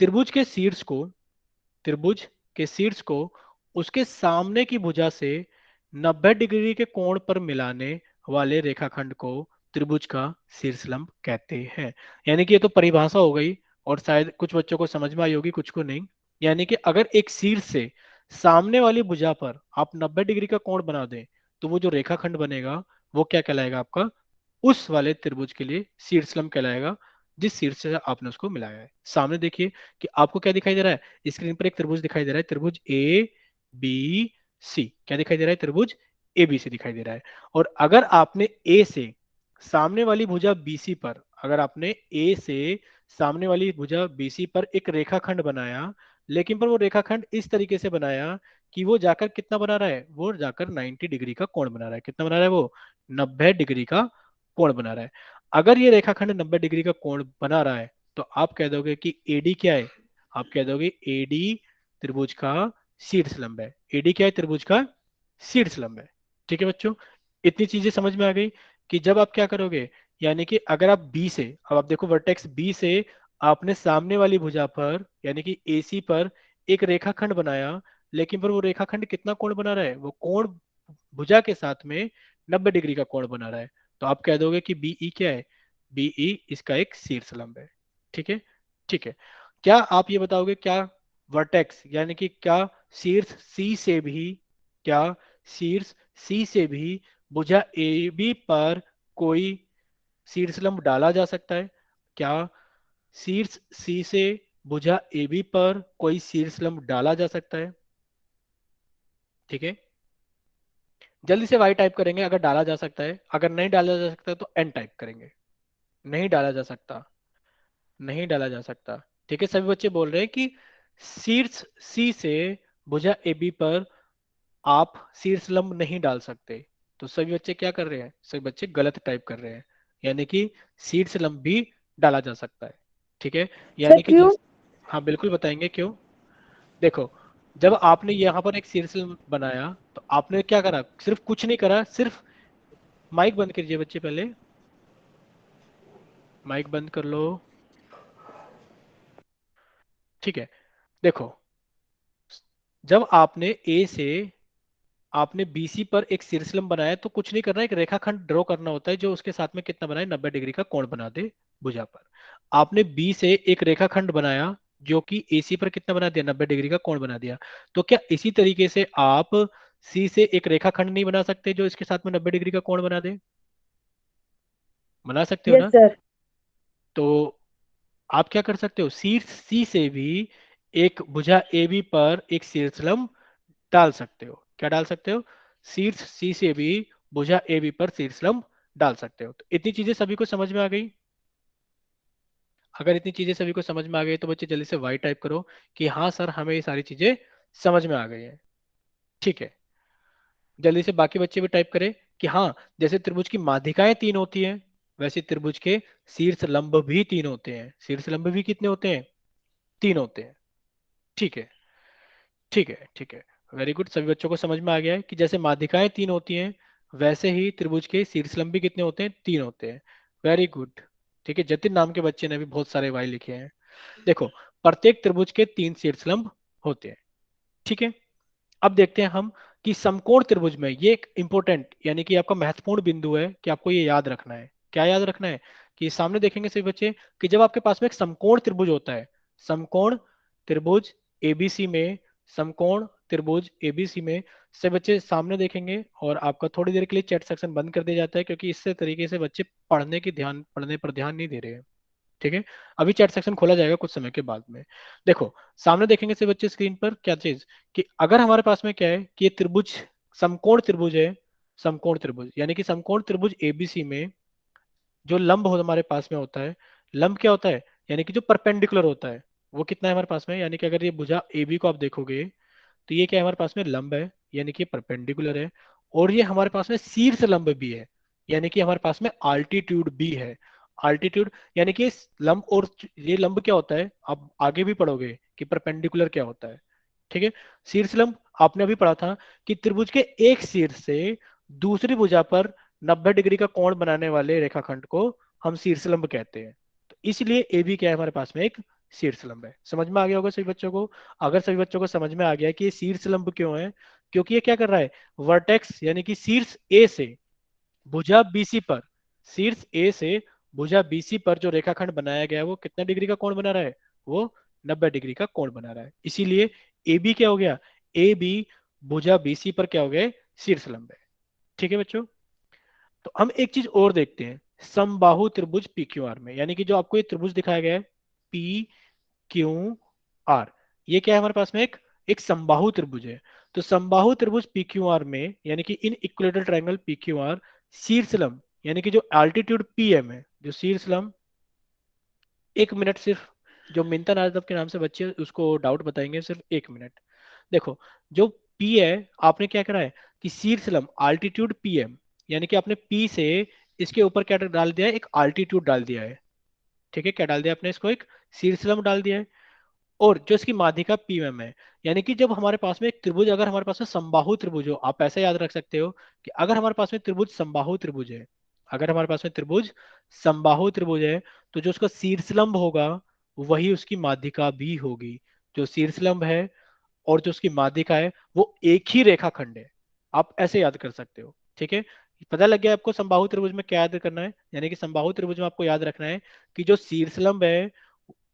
त्रिभुज के शीर्ष को त्रिभुज के शीर्ष को उसके सामने की भुजा से 90 डिग्री के कोण पर मिलाने वाले रेखाखंड को त्रिभुज का शीर्षलंब कहते हैं। यानी कि ये तो परिभाषा हो गई और शायद कुछ बच्चों को समझ में आई होगी, कुछ को नहीं। यानी कि अगर एक शीर्ष से सामने वाली भुजा पर आप 90 डिग्री का कोण बना दें तो वो जो रेखाखंड बनेगा वो क्या कहलाएगा, आपका उस वाले त्रिभुज के लिए शीर्षलंब कहलाएगा जिस शीर्ष से आपने उसको मिलाया है। सामने देखिए कि आपको क्या दिखाई दे रहा है, स्क्रीन पर एक त्रिभुज दिखाई दे रहा है, त्रिभुज ए बी सी। क्या दिखाई दे रहा है, त्रिभुज ए बी सी दिखाई दे रहा है। और अगर आपने ए से सामने वाली भुजा बीसी पर, अगर आपने ए से सामने वाली भुजा बीसी पर एक रेखाखंड बनाया, लेकिन पर वो रेखाखंड इस तरीके से बनाया कि वो जाकर कितना बना रहा है, वो जाकर 90 डिग्री का कोण बना रहा है। कितना बना रहा है वो, 90 डिग्री का कोण बना रहा है। अगर ये रेखाखंड 90 डिग्री का कोण बना रहा है तो आप कह दोगे कि एडी क्या है, आप कह दोगे एडी त्रिभुज का शीर्षलंब है। एडी क्या है, त्रिभुज का शीर्षलंब है। ठीक है बच्चों, इतनी चीजें समझ में आ गई कि जब आप क्या करोगे, यानी कि अगर आप बी से, अब आप देखो वर्टेक्स बी से आपने सामने वाली भुजा पर यानी कि एसी पर एक रेखाखंड बनाया, लेकिन पर वो रेखाखंड कितना कोण बना रहा है, वो कोण भुजा के साथ में 90 डिग्री का कोण बना रहा है। तो आप कह दोगे कि बीई क्या है, बीई इसका एक शीर्षलंब है। ठीक है, ठीक है। क्या आप ये बताओगे, क्या वर्टेक्स यानी कि क्या शीर्ष सी से भी, क्या शीर्ष सी से भी भुजा ए बी पर कोई शीर्षलंब डाला जा सकता है? क्या शीर्ष सी से भुजा ए बी पर कोई शीर्षलंब डाला जा सकता है? ठीक है, जल्दी से वाई टाइप करेंगे अगर डाला जा सकता है, अगर नहीं डाला जा सकता तो एन टाइप करेंगे। नहीं डाला जा सकता, नहीं डाला जा सकता। ठीक है, सभी बच्चे बोल रहे हैं कि शीर्ष सी से भुजा ए बी पर आप शीर्षलंब नहीं डाल सकते। तो सभी बच्चे क्या कर रहे हैं, सभी बच्चे गलत टाइप कर रहे हैं, यानी कि शीर्षलंब भी डाला जा सकता है। ठीक है, सर यानी कि क्यों? जिस, हाँ बिल्कुल बताएंगे क्यों। देखो, जब आपने यहाँ पर एक शीर्षलंब बनाया तो आपने क्या करा, सिर्फ कुछ नहीं करा, सिर्फ माइक बंद कीजिए बच्चे, पहले माइक बंद कर लो। ठीक है, देखो, जब आपने ए से आपने बीसी पर एक शीर्षलंब बनाया तो कुछ नहीं करना, एक रेखाखंड ड्रॉ करना होता है जो उसके साथ में कितना बनाए, 90 डिग्री का कोण बना दे भुजा पर। आपने बी से एक रेखाखंड बनाया जो कि एसी पर कितना बना दिया, 90 डिग्री का कोण बना दिया। तो क्या इसी तरीके से आप सी से एक रेखाखंड नहीं बना सकते जो इसके साथ में 90 डिग्री का कोण बना दे? बना सकते हो यस ना? सर। तो आप क्या कर सकते हो, शीर्ष सी से भी एक भुजा ए बी पर एक शीर्षलंब डाल सकते हो। क्या डाल सकते हो, शीर्ष सी से भी भुजा ए बी पर शीर्षलंब डाल सकते हो। तो इतनी चीजें सभी को समझ में आ गई? अगर इतनी चीजें सभी को समझ में आ गई तो बच्चे जल्दी से वाई टाइप करो कि हाँ सर हमें ये सारी चीजें समझ में आ गई है। ठीक है, जल्दी से बाकी बच्चे भी टाइप करें कि हाँ, जैसे त्रिभुज की माध्यिकाएं तीन होती हैं वैसे त्रिभुज के शीर्ष लंब भी तीन होते हैं। शीर्ष लंब भी कितने होते हैं, तीन होते हैं। ठीक है, ठीक है, ठीक है, वेरी गुड। सभी बच्चों को समझ में आ गया है कि जैसे माध्यिकाएं तीन होती हैं वैसे ही त्रिभुज के शीर्षलंब भी कितने होते हैं, तीन होते हैं। Very good. ठीक है, जतिन नाम के बच्चे ने भी बहुत सारे वाई लिखे हैं। देखो, प्रत्येक त्रिभुज के तीन शीर्षलंब होते हैं। ठीक है, अब देखते हैं हम कि समकोण त्रिभुज में, ये एक इंपॉर्टेंट यानी कि आपका महत्वपूर्ण बिंदु है कि आपको ये याद रखना है। क्या याद रखना है, कि सामने देखेंगे सभी बच्चे कि जब आपके पास में एक समकोण त्रिभुज होता है, समकोण त्रिभुज एबीसी में, समकोण त्रिभुज एबीसी में, से बच्चे सामने देखेंगे और आपका थोड़ी देर के लिए चैट सेक्शन बंद कर दिया जाता है क्योंकि इससे तरीके से बच्चे पढ़ने पर ध्यान नहीं दे रहे हैं। ठीक है, अभी चैट सेक्शन खोला जाएगा कुछ समय के बाद में। देखो, सामने देखेंगे से बच्चे स्क्रीन पर क्या चीज, कि अगर हमारे पास में क्या है कि ये त्रिभुज समकोण त्रिभुज है, समकोण त्रिभुज यानी कि समकोण त्रिभुज एबीसी में जो लंब हो हमारे पास में होता है, लंब क्या होता है, यानी कि जो परपेंडिकुलर होता है, वो कितना है हमारे पास में, यानी कि अगर ये भुजा ए बी को आप देखोगे तो ये क्या है हमारे पास में, लंब है, यानी कि परपेंडिकुलर है। और ये हमारे पास में शीर्ष लंब भी है, यानी कि हमारे पास में आल्टीट्यूड भी है। आल्टीट्यूड यानी कि इस लंब, और ये लंब क्या होता है आप आगे भी पढ़ोगे कि परपेंडिकुलर क्या होता है। ठीक है, शीर्ष लंब आपने अभी पढ़ा था कि त्रिभुज के एक शीर्ष से दूसरी भुजा पर 90 डिग्री का कोण बनाने वाले रेखाखंड को हम शीर्ष लंब कहते हैं। तो इसलिए ए बी क्या है हमारे पास में एक शीर्ष लंब है। समझ में आ गया होगा सभी बच्चों को। अगर सभी बच्चों को समझ में आ गया कि ये शीर्ष लंब क्यों है, क्योंकि ये क्या कर रहा है, वर्टेक्स यानी कि शीर्ष ए से भुजा बीसी पर, शीर्ष ए से भुजा बीसी पर जो रेखाखंड बनाया गया है वो कितना डिग्री का कोण बना रहा है, वो 90 डिग्री का कोण बना रहा है। इसीलिए ए बी क्या हो गया, ए बी भुजा बीसी पर क्या हो गया, शीर्ष लंब है। ठीक है बच्चों। तो हम एक चीज और देखते हैं समबाहु त्रिभुज पी क्यू आर में, यानी कि जो आपको ये त्रिभुज दिखाया गया है पी क्यू आर, ये क्या है हमारे पास में एक एक समबाहु त्रिभुज है। तो समबाहु त्रिभुज पी क्यू आर में, यानी कि इन equilateral triangle P Q R, शीर्ष लंब यानी कि जो एल्टीट्यूड पी एम है, जो शीर्ष लंब, एक मिनट सिर्फ, जो मिंतन यादव के नाम से बच्चे उसको डाउट बताएंगे, सिर्फ एक मिनट। देखो जो पी है, आपने क्या करा है कि शीर्ष लंब आल्टीट्यूड पी एम, यानी कि आपने पी से इसके ऊपर क्या डाल दिया है, एक आल्टीट्यूड डाल दिया है। ठीक है, क्या डाल दिया आपने, इसको एक शीर्ष लंब डाल दिया है। और जो इसकी माध्यिका पी एम है, यानी कि जब हमारे पास में एक त्रिभुज, अगर हमारे पास में समबाहु त्रिभुज हो, आप ऐसे याद रख सकते हो कि अगर हमारे पास में त्रिभुज समबाहु त्रिभुज है, अगर हमारे पास में त्रिभुज समबाहु त्रिभुज है, तो जो उसका शीर्षलंब होगा वही उसकी माध्यिका भी होगी। जो शीर्षलंब है और जो उसकी माध्यिका है वो एक ही रेखाखंड है। आप ऐसे याद कर सकते हो। ठीक है, पता लग गया आपको समबाहु त्रिभुज में क्या याद करना है, यानी कि समबाहु त्रिभुज में आपको याद रखना है कि जो शीर्षलंब है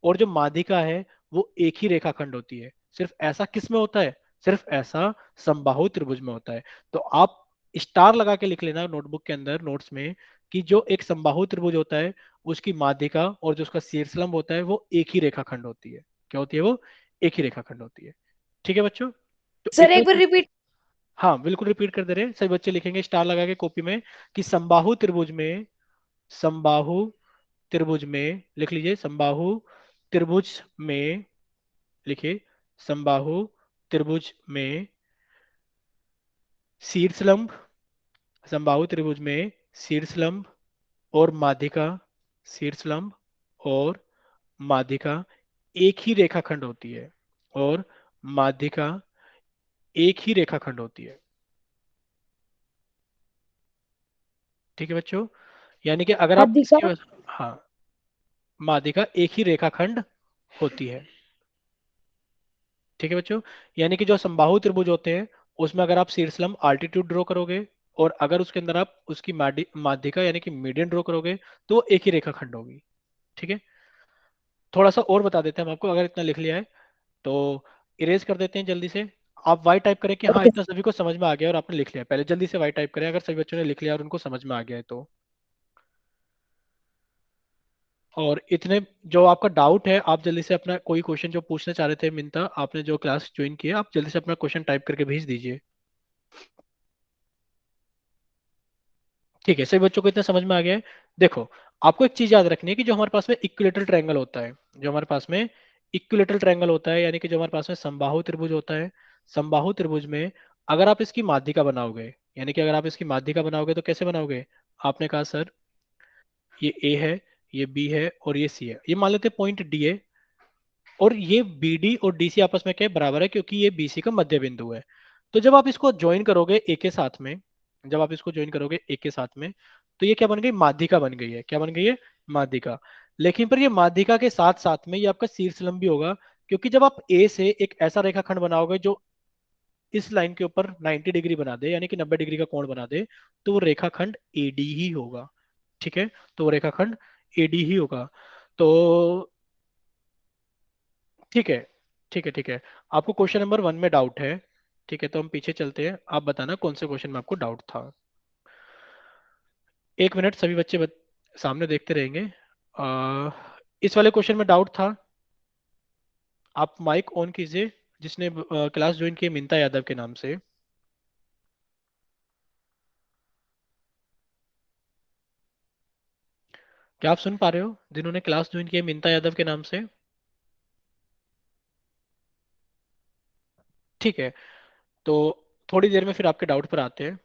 और जो माध्यिका है वो एक ही रेखाखंड होती है। सिर्फ ऐसा किस में होता है, सिर्फ ऐसा समबाहु त्रिभुज में होता है। तो आप स्टार लगा के लिख लेना नोटबुक के अंदर, नोट्स में, कि जो एक समबाहु त्रिभुज होता है उसकी माध्यिका और जो उसका शीर्षलंब होता है वो एक ही रेखाखंड होती है। क्या होती है वो, एक ही रेखाखंड होती है। ठीक है बच्चों, तो सर इतना एक बार रिपीट। हाँ बिल्कुल रिपीट कर दे रहे हैं, सभी बच्चे लिखेंगे स्टार लगा के कॉपी में कि समबाहु त्रिभुज में, समबाहु त्रिभुज में लिख लीजिए, समबाहु त्रिभुज में लिखिए, समबाहु त्रिभुज में शीर्षलंब, समबाहु त्रिभुज में शीर्षलंब और माध्यिका, शीर्षलंब और माध्यिका एक ही रेखाखंड होती है, और माध्यिका एक ही रेखाखंड होती है। ठीक है बच्चों, यानी कि अगर आप माध्यिका। इसकी, हाँ, माध्यिका एक ही रेखाखंड होती है। ठीक है बच्चों, यानी कि जो समबाहु त्रिभुज होते हैं उसमें अगर आप शीर्षलंब आल्टीट्यूड ड्रॉ करोगे और अगर उसके अंदर आप उसकी माध्यिका यानी कि मीडियन ड्रॉ करोगे तो वो एक ही रेखाखंड होगी। ठीक है, थोड़ा सा और बता देते हैं हम आपको, अगर इतना लिख लिया है तो इरेज कर देते हैं जल्दी से। आप वाई टाइप करें कि हाँ ओके। इतना सभी को समझ में आ गया और आपने लिख लिया, पहले जल्दी से वाई टाइप करें अगर सभी बच्चों ने लिख लिया और उनको समझ में आ गया है तो। और इतने, जो आपका डाउट है आप जल्दी से अपना कोई क्वेश्चन जो पूछना चाह रहे थे मिंता, आपने जो क्लास ज्वाइन किया आप जल्दी से अपना क्वेश्चन टाइप करके भेज दीजिए। ठीक है, सभी बच्चों को इतना समझ में आ गया है। देखो आपको एक चीज याद रखनी है कि जो हमारे पास में इक्विलेटरल ट्रायंगल होता है, जो हमारे पास में इक्विलेटरल ट्रायंगल होता है, यानी कि जो हमारे पास में समबाहु त्रिभुज होता है, समबाहु त्रिभुज में अगर आप इसकी माध्यिका बनाओगे, यानी कि अगर आप इसकी माध्यिका बनाओगे तो कैसे बनाओगे, आपने कहा सर ये ए है, ये बी है और ये सी है, ये मान लेते हैं पॉइंट डी है, और ये बी डी और डी सी आपस में क्या है, बराबर है, क्योंकि ये बी सी का मध्य बिंदु है। तो जब आप इसको ज्वाइन करोगे ए के साथ में, जब आप इसको ज्वाइन करोगे ए के साथ में, तो ये क्या बन गई, माध्यिका बन गई है। क्या बन गई है, माध्यिका। लेकिन पर ये माध्यिका के साथ साथ में ये आपका शीर्षलंब भी होगा, क्योंकि जब आप ए से एक ऐसा रेखाखंड बनाओगे जो इस लाइन के ऊपर 90 डिग्री बना दे, यानी कि 90 डिग्री का कोण बना दे, तो वो रेखाखंड एडी ही होगा। ठीक है, तो वो रेखाखंड एडी ही होगा। तो ठीक है, ठीक है, ठीक है, आपको क्वेश्चन नंबर 1 में डाउट है। ठीक है, तो हम पीछे चलते हैं, आप बताना कौन से क्वेश्चन में आपको डाउट था। एक मिनट, सभी बच्चे सामने देखते रहेंगे। इस वाले क्वेश्चन में डाउट था, आप माइक ऑन कीजिए, जिसने क्लास ज्वाइन की है मिंता यादव के नाम से। क्या आप सुन पा रहे हो, जिन्होंने क्लास ज्वाइन की है मिंता यादव के नाम से? ठीक है, तो थोड़ी देर में फिर आपके डाउट पर आते हैं।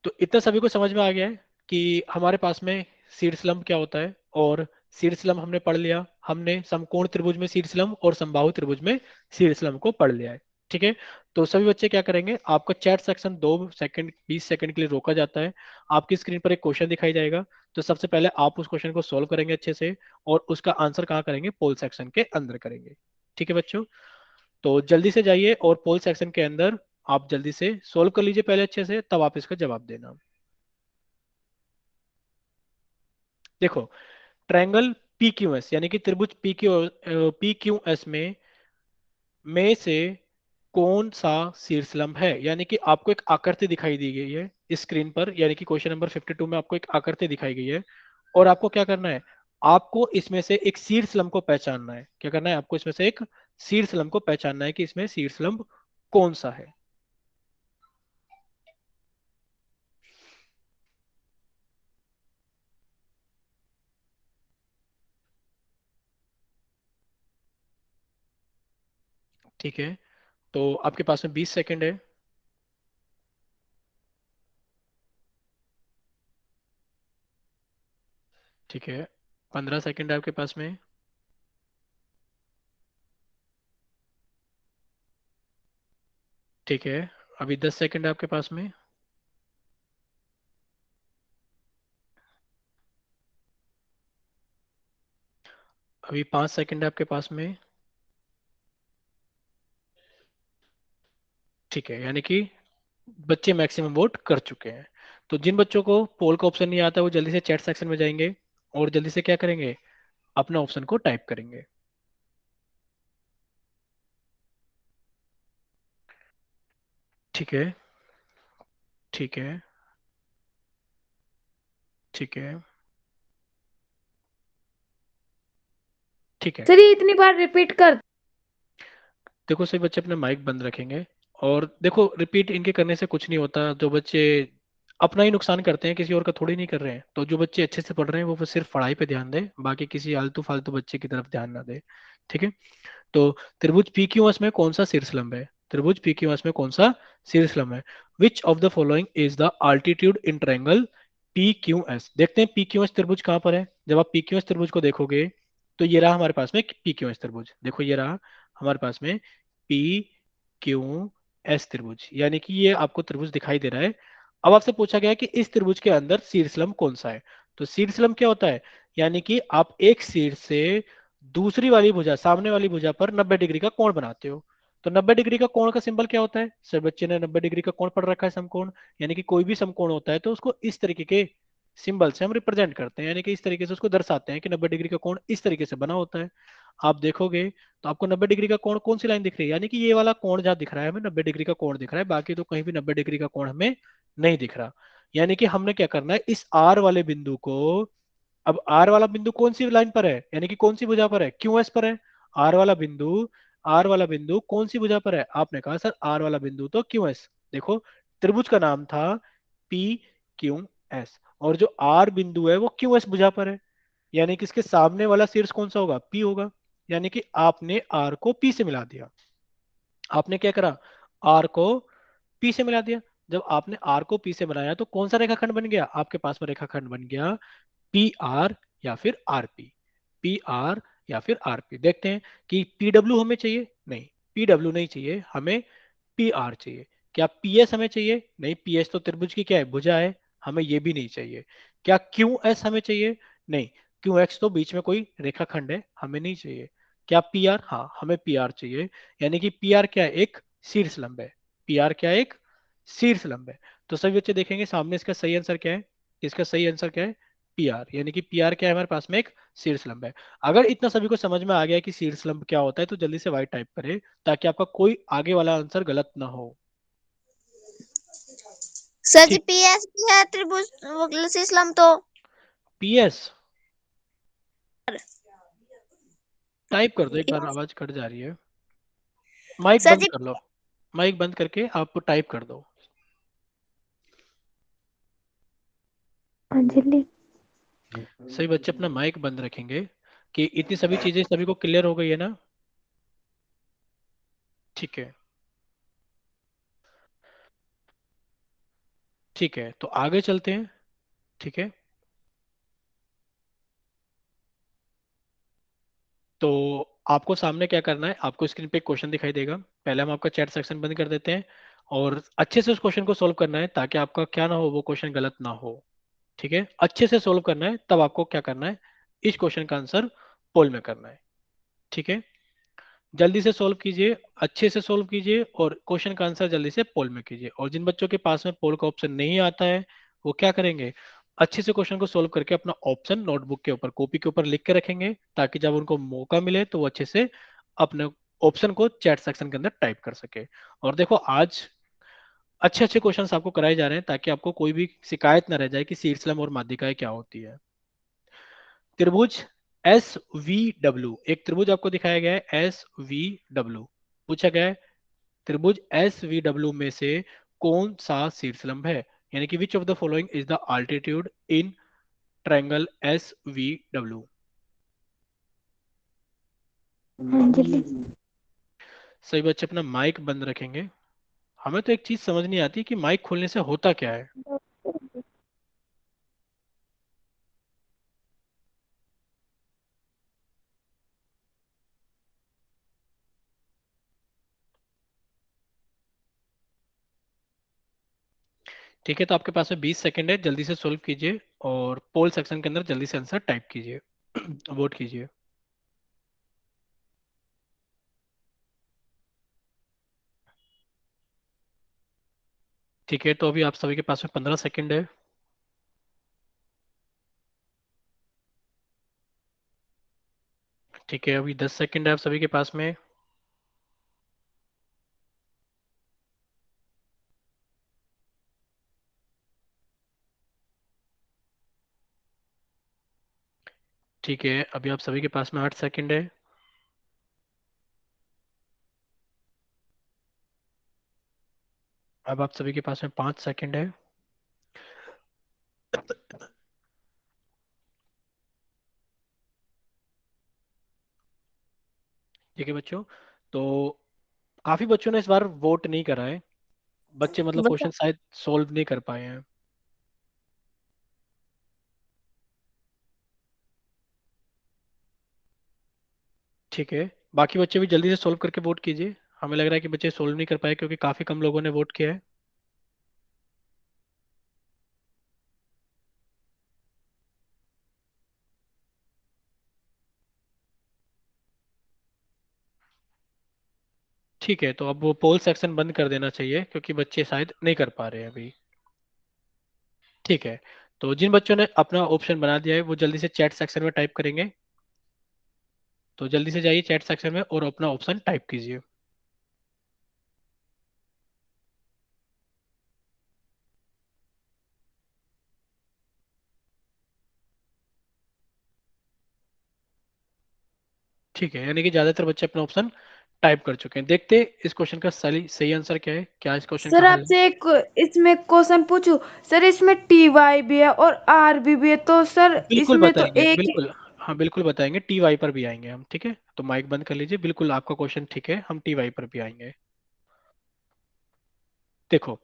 तो इतना सभी को समझ में आ गया है कि हमारे पास में शीर्षलंब क्या होता है, और शीर्षलंब हमने पढ़ लिया, हमने समकोण त्रिभुज में शीर्षलंब और समबाहु त्रिभुज में शीर्षलंब को पढ़ लिया है। ठीक है। तो सभी बच्चे क्या करेंगे, आपका चैट सेक्शन 2 सेकंड 20 सेकंड के लिए रोका जाता है। आपकी स्क्रीन पर एक क्वेश्चन दिखाई जाएगा, तो सबसे पहले आप उस क्वेश्चन को सोल्व करेंगे अच्छे से, और उसका आंसर कहाँ करेंगे, पोल सेक्शन के अंदर करेंगे। ठीक है बच्चों, तो जल्दी से जाइए और पोल सेक्शन के अंदर आप जल्दी से सोल्व कर लीजिए पहले अच्छे से, तब आप इसका जवाब देना। देखो, ट्रायंगल पी क्यू एस यानी कि त्रिभुज पी क्यू एस में से कौन सा शीर्षलंब है, यानी कि आपको एक आकृति दिखाई दी गई है इस स्क्रीन पर, यानी कि क्वेश्चन नंबर 52 में आपको एक आकृति दिखाई गई है, और आपको क्या करना है, आपको इसमें से एक शीर्षलंब को पहचानना है। क्या करना है, आपको इसमें से एक शीर्षलंब को पहचानना है कि इसमें शीर्षलंब कौन सा है। ठीक है, तो आपके पास में 20 सेकंड है। ठीक है, 15 सेकंड है आपके पास में। ठीक है, अभी 10 सेकंड है आपके पास में। अभी 5 सेकंड है आपके पास में। ठीक है, यानी कि बच्चे मैक्सिमम वोट कर चुके हैं। तो जिन बच्चों को पोल का ऑप्शन नहीं आता वो जल्दी से चैट सेक्शन में जाएंगे और जल्दी से क्या करेंगे, अपना ऑप्शन को टाइप करेंगे। ठीक है। ठीक है। ठीक है। ठीक है, सर ये इतनी बार रिपीट कर। देखो सभी बच्चे अपना माइक बंद रखेंगे, और देखो रिपीट इनके करने से कुछ नहीं होता। जो बच्चे अपना ही नुकसान करते हैं, किसी और का थोड़ी नहीं कर रहे हैं। तो जो बच्चे अच्छे से पढ़ रहे हैं वो सिर्फ पढ़ाई पे ध्यान दें, बाकी किसी आलतू फालतू बच्चे की तरफ ध्यान ना दें। ठीक है। तो त्रिभुज PQS में कौन सा शीर्षलंब है, त्रिभुज PQS में कौन सा शीर्षलंब है, विच of the following is the altitude in triangle PQS। देखते हैं PQS त्रिभुज कहाँ पर है। जब आप PQS त्रिभुज को देखोगे तो ये रहा हमारे पास में PQS त्रिभुज, देखो ये रहा हमारे पास में PQS त्रिभुज, यानी कि ये आपको त्रिभुज दिखाई दे रहा है। अब आपसे पूछा गया है कि इस त्रिभुज के अंदर शीर्षलंब कौन सा है। तो शीर्षलंब क्या होता है, यानी कि आप एक शीर्ष से दूसरी वाली भुजा, सामने वाली भुजा पर 90 डिग्री का कोण बनाते हो। तो 90 डिग्री का कोण का सिंबल क्या होता है, सर बच्चे ने 90 डिग्री का कोण पढ़ रखा है, समकोण। यानी कि कोई भी समकोण होता है तो उसको इस तरीके के सिंबल से हम रिप्रेजेंट करते हैं, यानी कि इस तरीके से उसको दर्शाते हैं कि 90 डिग्री का कोण इस तरीके से बना होता है। आप देखोगे तो आपको 90 डिग्री का कोण कौन सी लाइन दिख रही है, यानी कि ये वाला कोण जहाँ दिख रहा है हमें 90 डिग्री का कोण दिख रहा है, बाकी तो कहीं भी 90 डिग्री का कोण हमें नहीं दिख रहा। यानी कि हमने क्या करना है, इस आर वाले बिंदु को, अब आर वाला बिंदु कौन सी लाइन पर है, यानी कि कौन सी भुजा पर है, क्यू एस पर है। आर वाला बिंदु, आर वाला बिंदु कौन सी भुजा पर है, आपने कहा सर आर वाला बिंदु तो क्यू एस। देखो त्रिभुज का नाम था PQS, और जो आर बिंदु है वो क्यू एस भुजा पर है, यानी कि इसके सामने वाला शीर्ष कौन सा होगा, P होगा। यानी कि आपने आर को P से मिला दिया। आपने क्या करा, आर को P से मिला दिया। जब आपने आर को P से बनाया तो कौन सा रेखाखंड बन गया, आपके पास में रेखाखंड बन गया PR या फिर RP। PR या फिर RP, देखते हैं कि PW हमें चाहिए, नहीं PW नहीं चाहिए, हमें PR चाहिए। क्या PS हमें चाहिए, नहीं PS तो त्रिभुज की क्या है, भुजा है, हमें ये भी नहीं चाहिए। क्या QS हमें चाहिए, नहीं QX तो बीच में कोई रेखाखंड है, हमें नहीं चाहिए। क्या PR, हाँ हमें PR चाहिए। यानी कि PR क्या है, एक शीर्ष लंब है। PR क्या है, एक शीर्ष लंब है। तो सभी बच्चे देखेंगे सामने इसका सही आंसर क्या है, इसका सही आंसर क्या है, PR। यानी कि PR क्या है, हमारे पास में एक शीर्ष लंब है। अगर इतना सभी को समझ में आ गया कि शीर्ष लंब क्या होता है तो जल्दी से वाई टाइप करें, ताकि आपका कोई आगे वाला आंसर गलत ना हो। सर जी ठीक। पीएस भी है त्रिभुज वो शीर्षलंब तो। PS टाइप कर दो एक बार, आवाज कट जा रही है। माइक सर बंद जी कर लो, माइक बंद करके आप टाइप कर दो। अंजलि। सभी बच्चे अपना माइक बंद रखेंगे, कि इतनी सभी चीजें सभी को क्लियर हो गई है ना। ठीक है। ठीक है, तो आगे चलते हैं। ठीक है, तो आपको सामने क्या करना है, आपको स्क्रीन पे एक क्वेश्चन दिखाई देगा। पहले हम आपका चैट सेक्शन बंद कर देते हैं और अच्छे से उस क्वेश्चन को सोल्व करना है ताकि आपका क्या ना हो, वो क्वेश्चन गलत ना हो। ठीक है, अच्छे से सोल्व करना है, तब आपको क्या करना है, इस क्वेश्चन का आंसर पोल में करना है। ठीक है, जल्दी से सोल्व कीजिए, अच्छे से सोल्व कीजिए और क्वेश्चन का आंसर जल्दी से पोल में कीजिए। और जिन बच्चों के पास में पोल का ऑप्शन नहीं आता है, वो क्या करेंगे, अच्छे से क्वेश्चन को सोल्व करके अपना ऑप्शन नोटबुक के ऊपर, कॉपी के ऊपर लिख के रखेंगे, ताकि जब उनको मौका मिले तो वो अच्छे से अपने ऑप्शन को चैट सेक्शन के अंदर टाइप कर सके। और देखो, आज अच्छे अच्छे क्वेश्चंस आपको कराए जा रहे हैं ताकि आपको कोई भी शिकायत ना रह जाए कि शीर्षलम और माध्यिकाएं क्या होती है। त्रिभुज एस वी डब्ल्यू, एक त्रिभुज आपको दिखाया गया है एस वी डब्ल्यू। पूछा गया है त्रिभुज एस वी डब्ल्यू में से कौन सा शीर्षलंब है, यानी कि विच of the following is the altitude in triangle S V W. Anjali. सभी बच्चे अपना माइक बंद रखेंगे। हमें तो एक चीज समझ नहीं आती कि माइक खोलने से होता क्या है। ठीक है, तो आपके पास में 20 सेकंड है, जल्दी से सोल्व कीजिए और पोल सेक्शन के अंदर जल्दी से आंसर टाइप कीजिए, वोट कीजिए। ठीक है, तो अभी आप सभी के पास में 15 सेकंड है। ठीक है, अभी 10 सेकंड है आप सभी के पास में। ठीक है, अभी आप सभी के पास में 8 सेकंड है। अब आप सभी के पास में 5 सेकंड है। ठीक है बच्चों, तो काफी बच्चों ने इस बार वोट नहीं करा है। बच्चे मतलब बता। क्वेश्चन शायद सोल्व नहीं कर पाए हैं। ठीक है, बाकी बच्चे भी जल्दी से सोल्व करके वोट कीजिए। हमें लग रहा है कि बच्चे सोल्व नहीं कर पाए क्योंकि काफी कम लोगों ने वोट किया है। ठीक है, तो अब वो पोल सेक्शन बंद कर देना चाहिए क्योंकि बच्चे शायद नहीं कर पा रहे हैं अभी। ठीक है, तो जिन बच्चों ने अपना ऑप्शन बना दिया है वो जल्दी से चैट सेक्शन में टाइप करेंगे। तो जल्दी से जाइए चैट सेक्शन में और अपना ऑप्शन टाइप कीजिए। ठीक है, यानी कि ज्यादातर बच्चे अपना ऑप्शन टाइप कर चुके हैं। देखते हैं इस क्वेश्चन का सही सही आंसर क्या है, क्या इस क्वेश्चन सर का हल है। आपसे एक इसमें क्वेश्चन पूछूं। सर इसमें TY भी है और RB भी है, तो सर बिल्कुल इसमें तो बताएंगे, एक ही। बिल्कुल। हाँ बिल्कुल बताएंगे, टी वाई पर भी आएंगे हम। ठीक है, तो माइक बंद कर लीजिए। बिल्कुल आपका क्वेश्चन ठीक है, हम टी वाई पर भी आएंगे। देखो,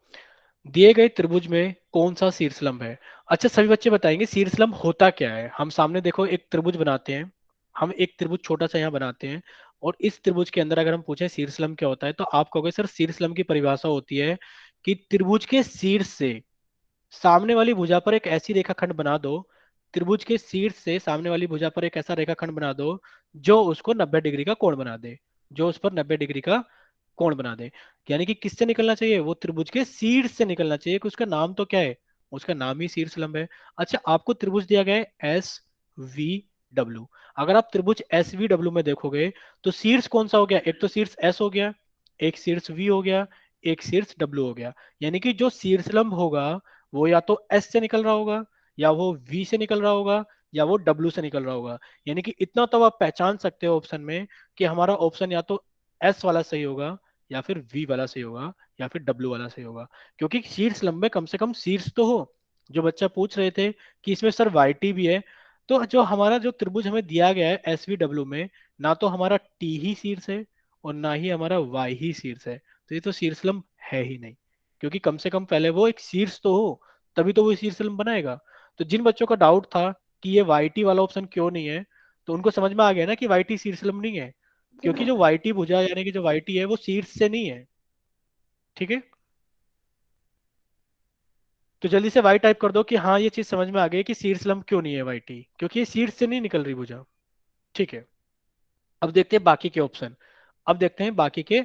दिए गए त्रिभुज में कौन सा शीर्षलंब है। अच्छा, सभी बच्चे बताएंगे शीर्षलंब होता क्या है। हम सामने देखो एक त्रिभुज बनाते हैं, हम एक त्रिभुज छोटा सा यहाँ बनाते हैं और इस त्रिभुज के अंदर अगर हम पूछे शीर्षलंब क्या होता है, तो आप कहोगे सर शीर्षलंब की परिभाषा होती है कि त्रिभुज के शीर्ष से सामने वाली भुजा पर एक ऐसी रेखाखंड बना दो, त्रिभुज के शीर्ष से सामने वाली भुजा पर एक ऐसा रेखाखंड बना दो जो उसको 90 डिग्री का कोण बना दे, जो उस पर 90 डिग्री का कोण बना दे। यानी कि किससे निकलना चाहिए, वो त्रिभुज के शीर्ष से निकलना चाहिए कि उसका नाम तो क्या है, उसका नाम ही शीर्ष लंब है। अच्छा, आपको त्रिभुज दिया गया है एस वी डब्ल्यू। अगर आप त्रिभुज एस वी डब्ल्यू में देखोगे तो शीर्ष कौन सा हो गया, एक तो शीर्ष एस हो गया, एक शीर्ष वी हो गया, एक शीर्ष डब्ल्यू हो गया। यानी कि जो शीर्षलंब होगा वो या तो एस से निकल रहा होगा, या वो वी से निकल रहा होगा, या वो डब्ल्यू से निकल रहा होगा। यानी कि इतना तो आप पहचान सकते हो ऑप्शन में कि हमारा ऑप्शन या तो एस वाला सही होगा, या फिर वी वाला सही होगा, या फिर डब्ल्यू वाला सही होगा। क्योंकि शीर्ष लंबे कम से कम शीर्ष तो हो। जो बच्चा पूछ रहे थे कि इसमें सर वाई टी भी है, तो जो हमारा जो त्रिभुज हमें दिया गया है एस वी डब्ल्यू में, ना तो हमारा टी ही शीर्ष है और ना ही हमारा वाई ही शीर्ष है। तो ये तो शीर्षलंब है ही नहीं, क्योंकि कम से कम पहले वो एक शीर्ष तो हो, तभी तो वो शीर्षलंब बनाएगा। तो जिन बच्चों का डाउट था कि ये वाई टी वाला ऑप्शन क्यों नहीं है, तो उनको समझ में आ गया ना कि वाई टी शीर्षलंब नहीं है। क्योंकि जो वाई टी भुजा यानी कि जो वाई टी है वो शीर्ष से नहीं है। ठीक है, तो जल्दी से वाई टाइप कर दो कि हाँ ये चीज समझ में आ गई कि शीर्ष लंब क्यों नहीं है वाई टी, क्योंकि ये शीर्ष से नहीं निकल रही भुजा। ठीक है, अब देखते हैं बाकी के ऑप्शन। अब देखते हैं बाकी के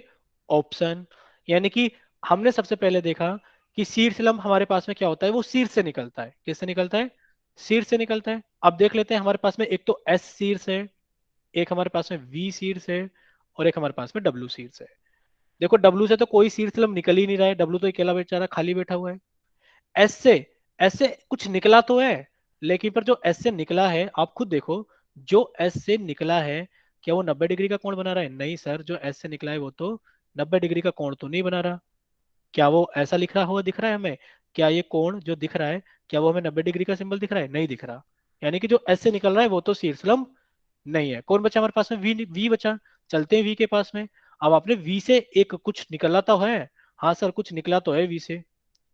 ऑप्शन, यानी कि हमने सबसे पहले देखा कि शीर्ष लंब हमारे पास में क्या होता है, वो शीर्ष से निकलता है। किससे निकलता है? शीर्ष से निकलता है। अब देख लेते हैं, हमारे पास में एक तो एस शीर्ष है, एक हमारे पास में वी शीर्ष है, और एक हमारे पास में डब्ल्यू शीर्ष है। देखो डब्ल्यू से तो कोई शीर्ष लंब निकल ही नहीं रहा है, डब्ल्यू तो अकेला बेचारा खाली बैठा हुआ है। एस से, एस से कुछ निकला तो है, लेकिन पर जो एस से निकला है आप खुद देखो, जो एस से निकला है क्या वो 90 डिग्री का कोण बना रहा है? नहीं सर, जो एस से निकला है वो तो 90 डिग्री का कोण तो नहीं बना रहा। क्या वो ऐसा लिख रहा हुआ दिख रहा है हमें? क्या ये कोण जो दिख रहा है, क्या वो हमें 90 डिग्री का सिंबल दिख रहा है? नहीं दिख रहा। यानी कि जो एस से निकल रहा है वो तो शीर्षलंब नहीं है। कौन बचा हमारे पास में? वी, वी बचा। चलते हैं वी के पास में। अब आपने वी से एक कुछ निकला तो है। हाँ सर, कुछ निकला तो है वी से,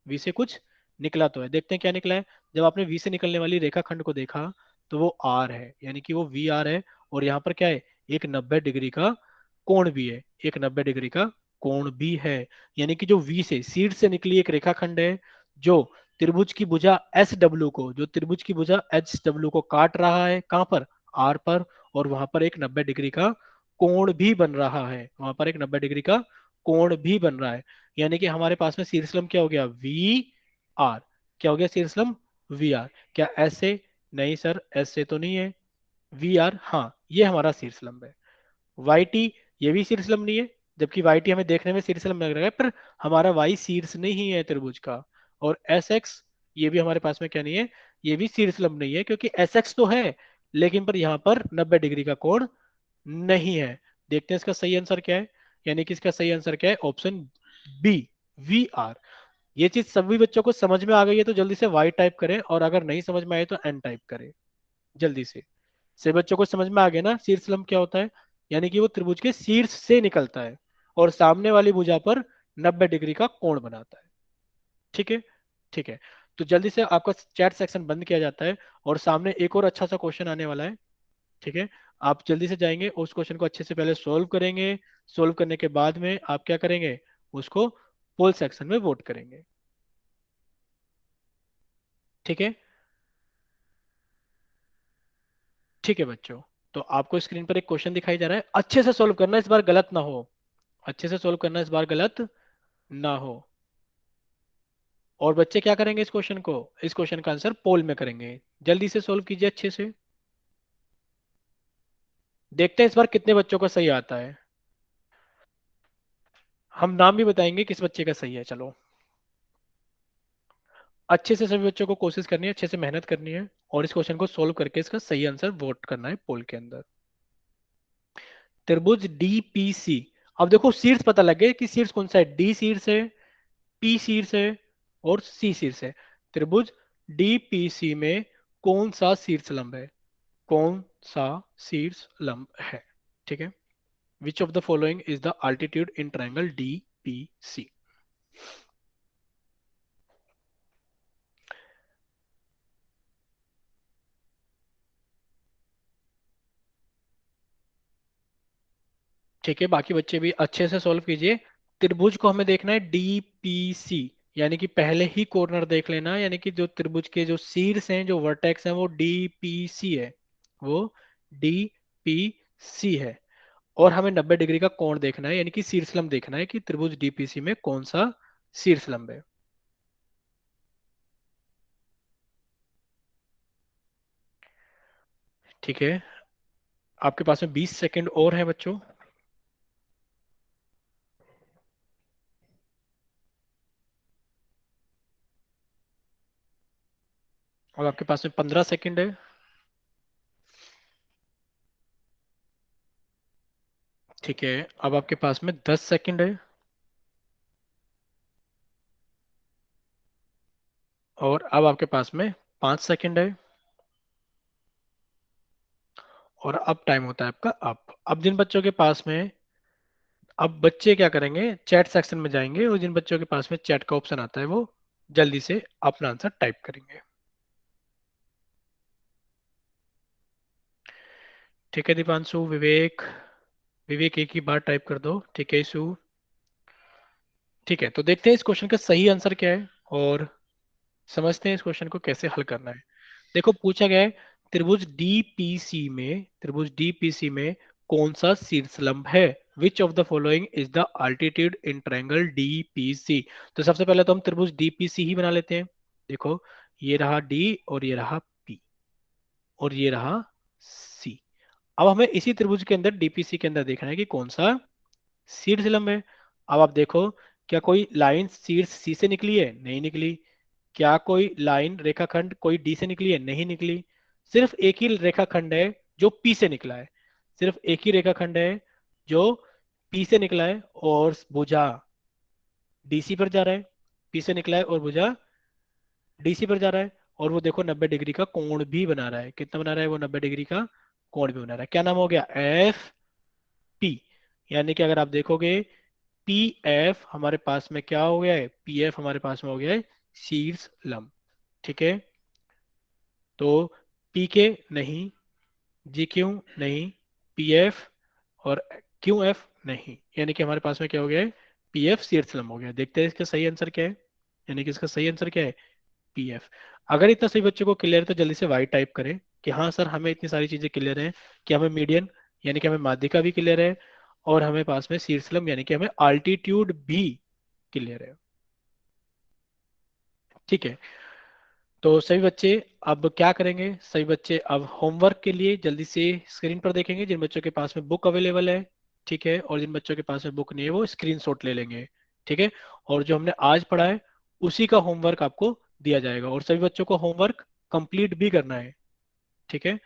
वी से कुछ निकला तो है। देखते हैं क्या निकला है। जब आपने वी से निकलने वाली रेखाखंड को देखा तो वो आर है, यानी कि वो वी आर है। और यहाँ पर क्या है? एक 90 डिग्री का कोण भी है, एक 90 डिग्री का कोण भी है। यानी कि जो वी से शीर्ष से निकली एक रेखाखंड है, जो त्रिभुज की भुजा एस डब्ल्यू को, जो त्रिभुज की भुजा एच डब्ल्यू को काट रहा है। कहां पर? आर पर। और वहां पर एक 90 डिग्री का कोण भी बन रहा है, वहां पर एक 90 डिग्री का कोण भी बन रहा है। यानी कि हमारे पास में शीर्षलंब क्या हो गया? V R. क्या हो गया शीर्षलंब? We R. क्या ऐसे? नहीं सर, ऐसे तो नहीं है। वी आर, हाँ ये हमारा शीर्षलंब है। वाई टी, ये भी शीर्षलंब नहीं है, जबकि वाई टी हमें देखने में शीर्षलंब लग रहा है, पर हमारा वाई शीर्ष नहीं है त्रिभुज का। और एस एक्स, ये भी हमारे पास में क्या नहीं है? ये भी शीर्षलंब नहीं है, क्योंकि एस एक्स तो है लेकिन पर यहाँ पर 90 डिग्री का कोण नहीं है। देखते हैं इसका सही आंसर क्या है। यानी कि इसका सही आंसर क्या है? Option B, V R. ये चीज सभी बच्चों को समझ में आ गई है तो जल्दी से वाई टाइप करें, और अगर नहीं समझ में आए तो एन टाइप करें जल्दी से। सभी बच्चों को समझ में आ गया ना शीर्षलंब क्या होता है? यानी कि वो त्रिभुज के शीर्ष से निकलता है और सामने वाली भुजा पर 90 डिग्री का कोण बनाता है। ठीक है, ठीक है। तो जल्दी से आपका चैट सेक्शन बंद किया जाता है, और सामने एक और अच्छा सा क्वेश्चन आने वाला है। ठीक है, आप जल्दी से जाएंगे उस क्वेश्चन को अच्छे से पहले सोल्व करेंगे। सोल्व करने के बाद में आप क्या करेंगे? उसको पोल सेक्शन में वोट करेंगे। ठीक है, ठीक है बच्चों। तो आपको स्क्रीन पर एक क्वेश्चन दिखाई जा रहा है, अच्छे से सोल्व करना, इस बार गलत ना हो। अच्छे से सोल्व करना, इस बार गलत ना हो। और बच्चे क्या करेंगे? इस क्वेश्चन को, इस क्वेश्चन का आंसर पोल में करेंगे। जल्दी से सोल्व कीजिए अच्छे से। देखते हैं इस बार कितने बच्चों का सही आता है। हम नाम भी बताएंगे किस बच्चे का सही है। चलो, अच्छे से सभी बच्चों को कोशिश करनी है, अच्छे से मेहनत करनी है, और इस क्वेश्चन को सोल्व करके इसका सही आंसर वोट करना है पोल के अंदर। त्रिभुज डीपीसी। अब देखो शीर्ष पता लग गया कि शीर्ष कौन सा है। डी शीर्ष है, पी शीर्ष है, और सी शीर्ष है। त्रिभुज डीपीसी में कौन सा शीर्ष लंब है? कौन सा शीर्ष लंब है? ठीक है, विच of the following is the altitude in triangle DPC? ठीक है, बाकी बच्चे भी अच्छे से सॉल्व कीजिए। त्रिभुज को हमें देखना है डीपीसी, यानी कि पहले ही कॉर्नर देख लेना, यानी कि जो त्रिभुज के जो शीर्ष हैं, जो वर्टेक्स हैं, वो डीपीसी है, वो डीपीसी है। और हमें 90 डिग्री का कोण देखना है, यानी कि शीर्षलंब देखना है कि त्रिभुज डीपीसी में कौन सा शीर्षलंब है। ठीक है, आपके पास में 20 सेकंड और है बच्चों। और आपके पास में 15 सेकंड है। ठीक है, अब आपके पास में 10 सेकंड है। और अब आपके पास में 5 सेकंड है। और अब टाइम होता है आपका अब जिन बच्चों के पास में, अब बच्चे क्या करेंगे? चैट सेक्शन में जाएंगे, और जिन बच्चों के पास में चैट का ऑप्शन आता है वो जल्दी से अपना आंसर टाइप करेंगे। ठीक है, दीपांशु, विवेक, विवेक एक ही बार टाइप कर दो, ठीक है इशू। ठीक है, तो देखते हैं इस क्वेश्चन का सही आंसर क्या है और समझते हैं इस क्वेश्चन को कैसे हल करना है। देखो पूछा गया है त्रिभुज डीपीसी में कौन सा शीर्षलंब है? विच of the following is the altitude in triangle DPC? तो सबसे पहले तो हम त्रिभुज डीपीसी ही बना लेते हैं। देखो ये रहा डी और ये रहा पी और ये रहा सी। अब हमें इसी त्रिभुज के अंदर डीपीसी के अंदर देखना है कि कौन सा शीर्षलंब है। अब आप देखो, क्या कोई लाइन शीर्ष सी से निकली है? नहीं निकली। क्या कोई लाइन रेखाखंड कोई डी से निकली है? नहीं निकली। सिर्फ एक ही रेखाखंड है जो पी से निकला है। सिर्फ एक ही रेखाखंड है जो पी से निकला है और भुजा डीसी पर जा रहा है। पी से निकला है और भुजा डीसी पर जा रहा है और वो देखो 90 डिग्री का कोण भी बना रहा है। कितना बना रहा है वो? 90 डिग्री का कोण भी बना रहा है। क्या नाम हो गया? F P. यानी कि अगर आप देखोगे पी एफ हमारे पास में क्या हो गया है? पी एफ हमारे पास में हो गया है शीर्ष लंब। ठीक है, तो पी के नहीं, जी क्यू नहीं, पी एफ और क्यू एफ नहीं, यानी कि हमारे पास में क्या हो गया है? पी एफ शीर्ष लंब हो गया। देखते हैं इसका सही आंसर क्या है। यानी कि इसका सही आंसर क्या है? P F. अगर इतना सही बच्चों को क्लियर है तो जल्दी से वाई टाइप करें कि हाँ सर हमें इतनी सारी चीजें क्लियर है कि हमें मीडियन यानी कि हमें माध्यिका भी क्लियर है और हमें पास में शीर्षलंब यानी कि हमें अल्टीट्यूड भी क्लियर है। ठीक है, तो सभी बच्चे अब क्या करेंगे? सभी बच्चे अब होमवर्क के लिए जल्दी से स्क्रीन पर देखेंगे। जिन बच्चों के पास में बुक अवेलेबल है, ठीक है, और जिन बच्चों के पास में बुक नहीं है वो स्क्रीनशॉट ले लेंगे। ठीक है, और जो हमने आज पढ़ा है उसी का होमवर्क आपको दिया जाएगा और सभी बच्चों को होमवर्क कंप्लीट भी करना है। ठीक है,